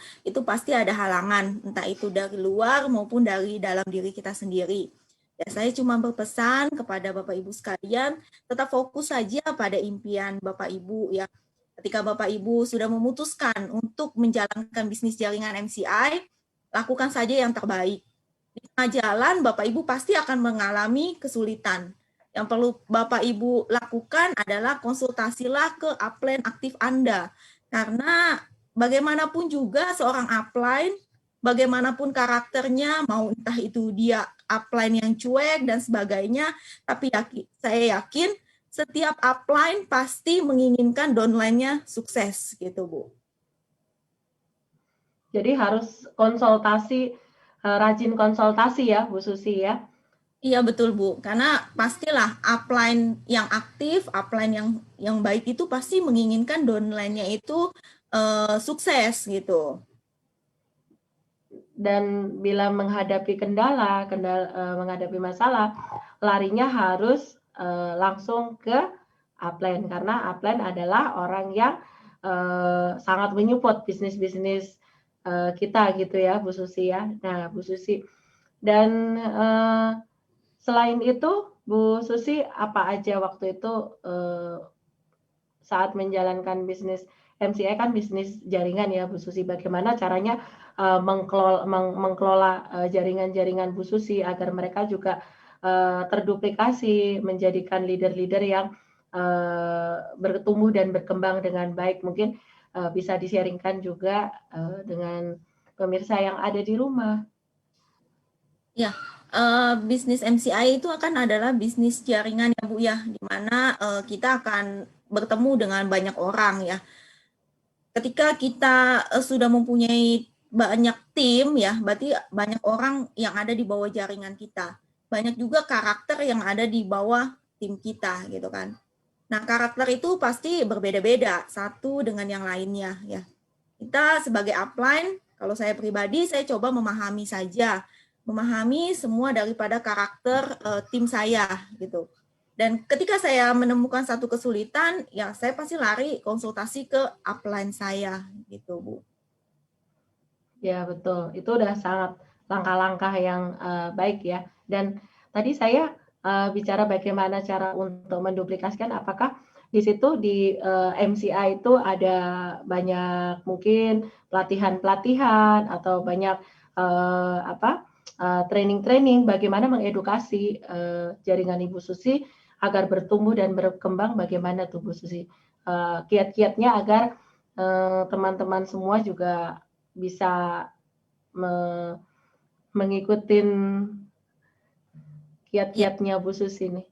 pasti ada halangan, entah itu dari luar maupun dari dalam diri kita sendiri. Ya, saya cuma berpesan kepada Bapak Ibu sekalian, tetap fokus saja pada impian Bapak Ibu ya. Ketika Bapak Ibu sudah memutuskan untuk menjalankan bisnis jaringan MCI, lakukan saja yang terbaik. Di tengah jalan Bapak Ibu pasti akan mengalami kesulitan. Yang perlu Bapak Ibu lakukan adalah konsultasilah ke upline aktif Anda. Karena bagaimanapun juga seorang upline, bagaimanapun karakternya, mau entah itu dia upline yang cuek dan sebagainya, tapi saya yakin setiap upline pasti menginginkan downline-nya sukses gitu Bu. Jadi harus konsultasi, rajin konsultasi ya Bu Susi ya. Iya betul Bu, karena pastilah upline yang aktif, upline yang baik itu pasti menginginkan downline-nya itu sukses gitu. dan bila menghadapi menghadapi masalah, larinya harus langsung ke upline, karena upline adalah orang yang sangat menyupport bisnis-bisnis kita gitu ya, Bu Susi ya. Nah, Bu Susi, dan selain itu, Bu Susi, apa aja waktu itu saat menjalankan bisnis MCI, kan bisnis jaringan ya Bu Susi, bagaimana caranya mengelola jaringan-jaringan Bu Susi agar mereka juga terduplikasi menjadikan leader-leader yang bertumbuh dan berkembang dengan baik. Mungkin bisa di-sharingkan juga dengan pemirsa yang ada di rumah. Ya, bisnis MCI itu akan adalah bisnis jaringan ya Bu ya, di mana kita akan bertemu dengan banyak orang ya. Ketika kita sudah mempunyai banyak tim ya, berarti banyak orang yang ada di bawah jaringan kita. Banyak juga karakter yang ada di bawah tim kita gitu kan. Nah, karakter itu pasti berbeda-beda satu dengan yang lainnya ya. Kita sebagai upline, kalau saya pribadi saya coba memahami semua daripada karakter tim saya gitu. Dan ketika saya menemukan satu kesulitan, ya saya pasti lari konsultasi ke upline saya gitu, Bu. Ya, betul. Itu udah sangat langkah-langkah yang baik ya. Dan tadi saya bicara bagaimana cara untuk menduplikasikan, apakah di situ di MCI itu ada banyak mungkin pelatihan-pelatihan atau banyak training-training bagaimana mengedukasi jaringan Ibu Susi agar bertumbuh dan berkembang, bagaimana tuh Bu Susi kiat-kiatnya agar teman-teman semua juga bisa mengikuti kiat-kiatnya Bu Susi nih.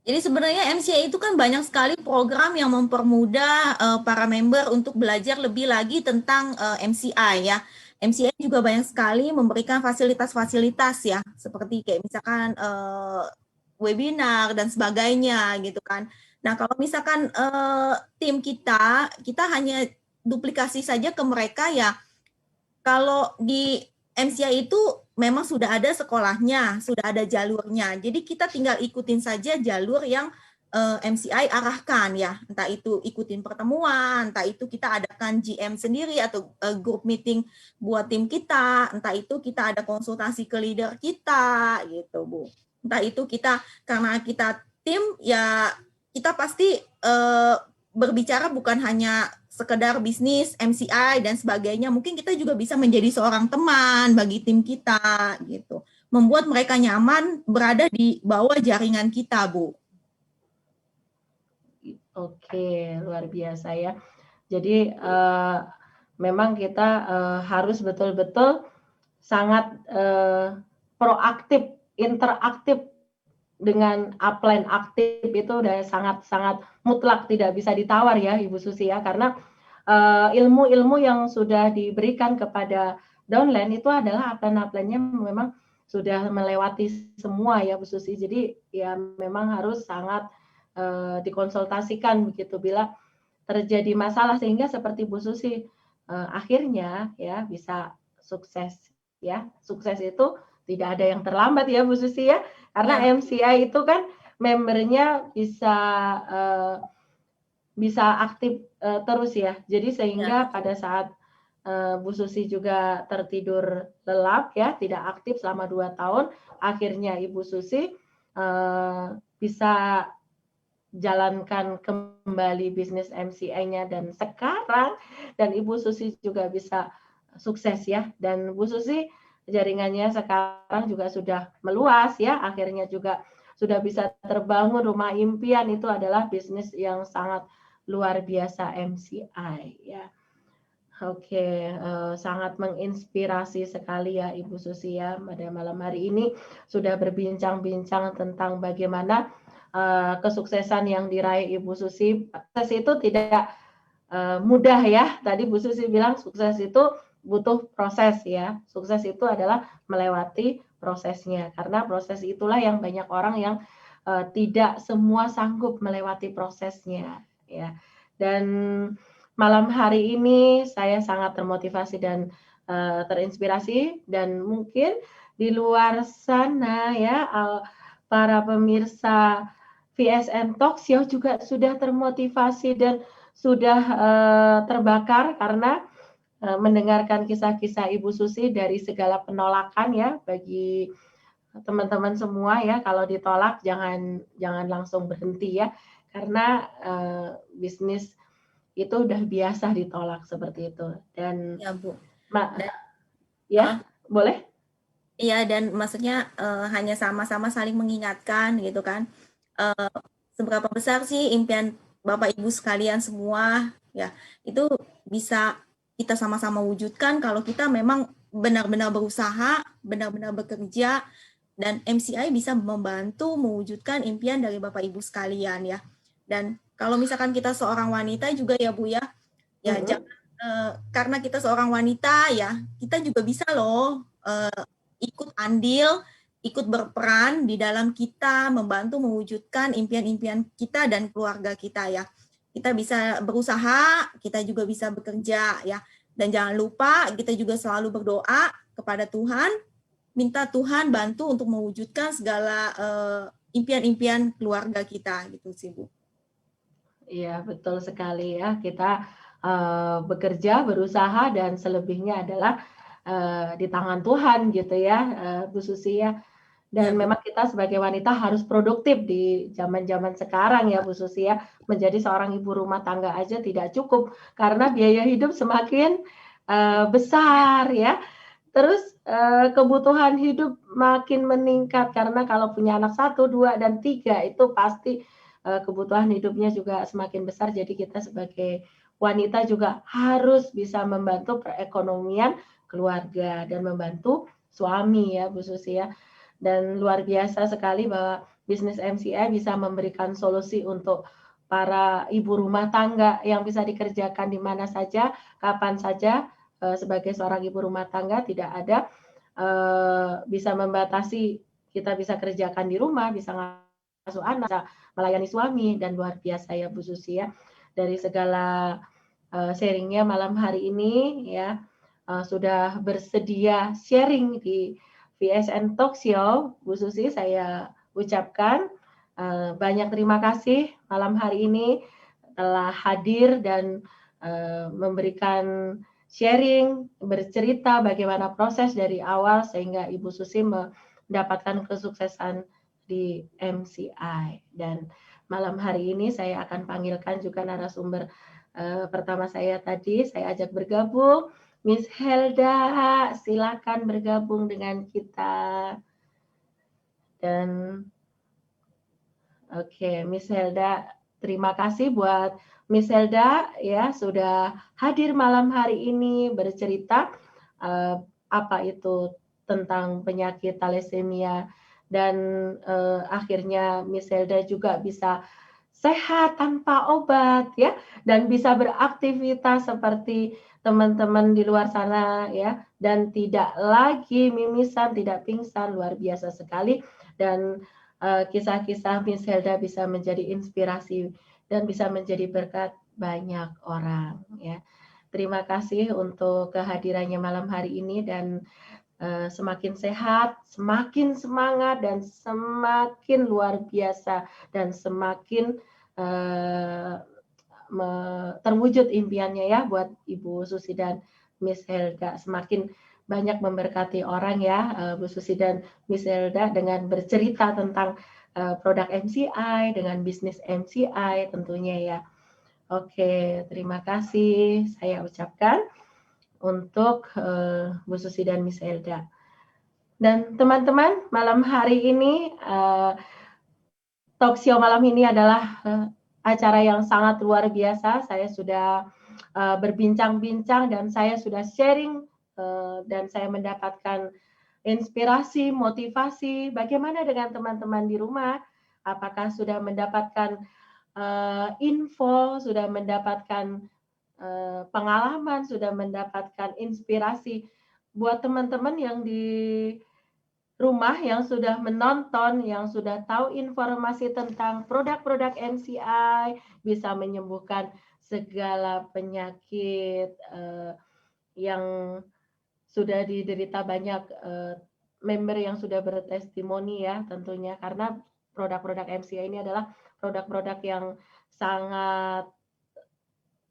Jadi sebenarnya MCI itu kan banyak sekali program yang mempermudah para member untuk belajar lebih lagi tentang MCI ya. MCI juga banyak sekali memberikan fasilitas-fasilitas ya, seperti kayak misalkan webinar dan sebagainya gitu kan. Nah, kalau misalkan tim kita hanya duplikasi saja ke mereka ya. Kalau di MCI itu memang sudah ada sekolahnya, sudah ada jalurnya. Jadi kita tinggal ikutin saja jalur yang MCI arahkan ya. Entah itu ikutin pertemuan, entah itu kita adakan GM sendiri atau group meeting buat tim kita, entah itu kita ada konsultasi ke leader kita gitu, Bu. Entah itu kita, karena kita tim ya kita pasti berbicara bukan hanya sekedar bisnis, MCI dan sebagainya. Mungkin kita juga bisa menjadi seorang teman bagi tim kita gitu. Membuat mereka nyaman berada di bawah jaringan kita, Bu. Oke, luar biasa ya. Jadi memang kita harus betul-betul sangat proaktif, interaktif dengan upline aktif, itu udah sangat-sangat mutlak, tidak bisa ditawar ya Ibu Susi ya, karena ilmu-ilmu yang sudah diberikan kepada downline itu adalah upline-upline-nya memang sudah melewati semua ya Bu Susi. Jadi ya memang harus sangat dikonsultasikan begitu bila terjadi masalah, sehingga seperti Bu Susi akhirnya ya bisa sukses ya. Sukses itu tidak ada yang terlambat ya Bu Susi ya, karena MCI itu kan membernya bisa aktif terus ya. Jadi sehingga pada saat Bu Susi juga tertidur lelap ya, tidak aktif selama 2 tahun, akhirnya Ibu Susi bisa jalankan kembali bisnis MCI-nya dan sekarang, dan Ibu Susi juga bisa sukses ya. Dan Bu Susi jaringannya sekarang juga sudah meluas ya, akhirnya juga sudah bisa terbangun rumah impian. Itu adalah bisnis yang sangat luar biasa MCI ya. Oke, sangat menginspirasi sekali ya Ibu Susi ya. Pada malam hari ini sudah berbincang-bincang tentang bagaimana kesuksesan yang diraih Ibu Susi. Sukses itu tidak mudah ya. Tadi Bu Susi bilang sukses itu butuh proses ya. Sukses itu adalah melewati prosesnya, karena proses itulah yang banyak orang yang tidak semua sanggup melewati prosesnya ya. Dan malam hari ini saya sangat termotivasi dan terinspirasi, dan mungkin di luar sana ya para pemirsa VSN Talk Show juga sudah termotivasi dan sudah terbakar karena mendengarkan kisah-kisah Ibu Susi dari segala penolakan ya bagi teman-teman semua ya. Kalau ditolak jangan langsung berhenti ya, karena bisnis itu udah biasa ditolak seperti itu. Dan Ya Bu. ya boleh? Iya, dan maksudnya hanya sama-sama saling mengingatkan gitu kan. Seberapa besar sih impian Bapak Ibu sekalian semua ya, itu bisa kita sama-sama wujudkan kalau kita memang benar-benar berusaha, benar-benar bekerja, dan MCI bisa membantu mewujudkan impian dari Bapak Ibu sekalian ya. Dan kalau misalkan kita seorang wanita juga ya Bu ya, jangan karena kita seorang wanita ya, kita juga bisa loh ikut andil, ikut berperan di dalam kita membantu mewujudkan impian-impian kita dan keluarga kita ya. Kita bisa berusaha, kita juga bisa bekerja ya. Dan jangan lupa kita juga selalu berdoa kepada Tuhan, minta Tuhan bantu untuk mewujudkan segala impian-impian keluarga kita gitu sih Bu. Iya, betul sekali ya. Kita bekerja, berusaha, dan selebihnya adalah di tangan Tuhan gitu ya, Bu Susi ya. Dan memang kita sebagai wanita harus produktif di zaman-zaman sekarang ya Bu Susi ya. Menjadi seorang ibu rumah tangga aja tidak cukup karena biaya hidup semakin besar ya. Terus kebutuhan hidup makin meningkat karena kalau punya anak 1, 2, dan 3 itu pasti kebutuhan hidupnya juga semakin besar. Jadi kita sebagai wanita juga harus bisa membantu perekonomian keluarga dan membantu suami ya Bu Susi ya. Dan luar biasa sekali bahwa bisnis MCI bisa memberikan solusi untuk para ibu rumah tangga yang bisa dikerjakan di mana saja, kapan saja. Sebagai seorang ibu rumah tangga tidak ada bisa membatasi, kita bisa kerjakan di rumah, bisa ngasuh anak, bisa melayani suami, dan luar biasa ya Bu Susi ya. Dari segala sharingnya malam hari ini ya, sudah bersedia sharing di VSN Talk Show, Bu Susi, saya ucapkan banyak terima kasih malam hari ini telah hadir dan memberikan sharing, bercerita bagaimana proses dari awal sehingga Ibu Susi mendapatkan kesuksesan di MCI. Dan malam hari ini saya akan panggilkan juga narasumber pertama saya tadi, saya ajak bergabung Miss Helda, silakan bergabung dengan kita. Dan oke, Miss Helda, terima kasih buat Miss Helda ya sudah hadir malam hari ini bercerita apa itu tentang penyakit thalassemia, dan akhirnya Miss Helda juga bisa sehat tanpa obat ya, dan bisa beraktivitas seperti teman-teman di luar sana ya, dan tidak lagi mimisan, tidak pingsan. Luar biasa sekali. Dan kisah-kisah Miss Helda bisa menjadi inspirasi dan bisa menjadi berkat banyak orang ya. Terima kasih untuk kehadirannya malam hari ini, dan semakin sehat, semakin semangat, dan semakin luar biasa, dan semakin terwujud impiannya ya buat Ibu Susi dan Miss Helda. Semakin banyak memberkati orang ya Bu Susi dan Miss Helda dengan bercerita tentang produk MCI, dengan bisnis MCI tentunya ya. Oke, terima kasih saya ucapkan untuk Bu Susi dan Miss Helda. Dan teman-teman, malam hari ini talk show malam ini adalah acara yang sangat luar biasa. Saya sudah berbincang-bincang dan saya sudah sharing dan saya mendapatkan inspirasi, motivasi. Bagaimana dengan teman-teman di rumah? Apakah sudah mendapatkan info, sudah mendapatkan pengalaman, sudah mendapatkan inspirasi buat teman-teman yang di rumah, yang sudah menonton, yang sudah tahu informasi tentang produk-produk MCI, bisa menyembuhkan segala penyakit yang sudah diderita banyak member yang sudah bertestimoni ya tentunya, karena produk-produk MCI ini adalah produk-produk yang sangat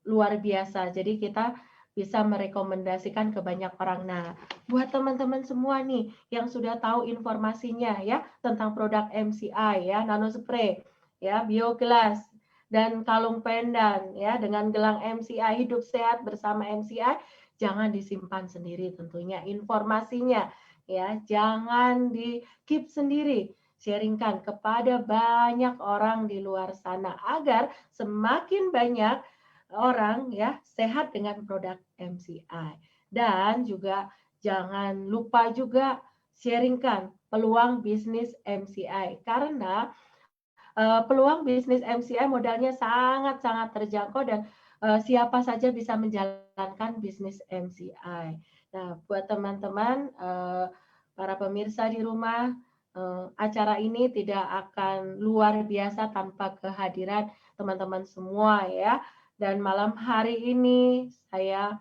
luar biasa. Jadi kita bisa merekomendasikan ke banyak orang. Nah, buat teman-teman semua nih yang sudah tahu informasinya ya tentang produk MCI ya, nano spray, ya, bioglas dan kalung pendan ya dengan gelang MCI, hidup sehat bersama MCI, jangan disimpan sendiri tentunya informasinya ya, jangan di keep sendiri. Sharingkan kepada banyak orang di luar sana agar semakin banyak orang ya sehat dengan produk MCI. Dan juga jangan lupa juga sharingkan peluang bisnis MCI, karena peluang bisnis MCI modalnya sangat-sangat terjangkau dan siapa saja bisa menjalankan bisnis MCI. Nah, buat teman-teman para pemirsa di rumah, acara ini tidak akan luar biasa tanpa kehadiran teman-teman semua ya. Dan malam hari ini saya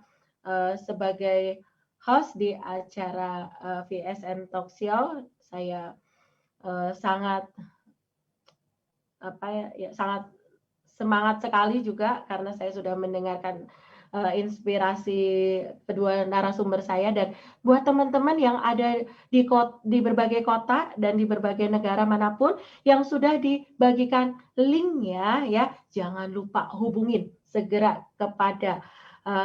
sebagai host di acara VSN Talk Show, saya sangat sangat semangat sekali juga karena saya sudah mendengarkan inspirasi kedua narasumber saya. Dan buat teman-teman yang ada di berbagai kota dan di berbagai negara manapun yang sudah dibagikan linknya ya, jangan lupa hubungin segera kepada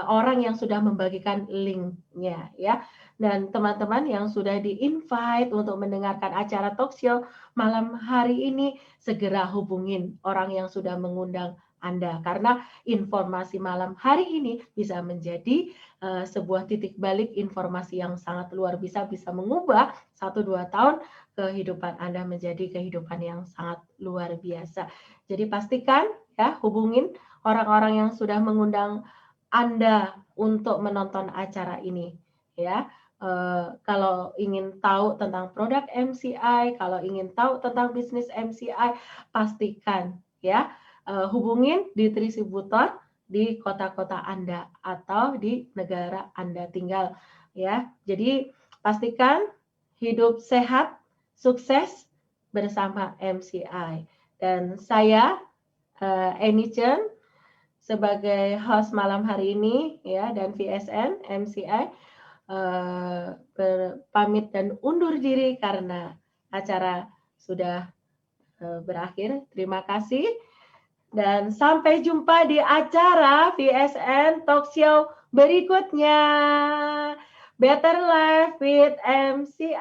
orang yang sudah membagikan linknya ya. Dan teman-teman yang sudah di-invite untuk mendengarkan acara talk show malam hari ini, segera hubungin orang yang sudah mengundang Anda, karena informasi malam hari ini bisa menjadi sebuah titik balik informasi yang sangat luar biasa, bisa mengubah 1-2 tahun kehidupan Anda menjadi kehidupan yang sangat luar biasa. Jadi pastikan ya hubungin orang-orang yang sudah mengundang Anda untuk menonton acara ini ya. Kalau ingin tahu tentang produk MCI, kalau ingin tahu tentang bisnis MCI, pastikan ya hubungin distributor di kota-kota Anda atau di negara Anda tinggal ya. Jadi pastikan hidup sehat, sukses bersama MCI. Dan saya Eni Chen sebagai host malam hari ini ya, dan VSN MCI berpamit dan undur diri karena acara sudah berakhir. Terima kasih dan sampai jumpa di acara VSN Talk Show berikutnya. Better Life with MCI.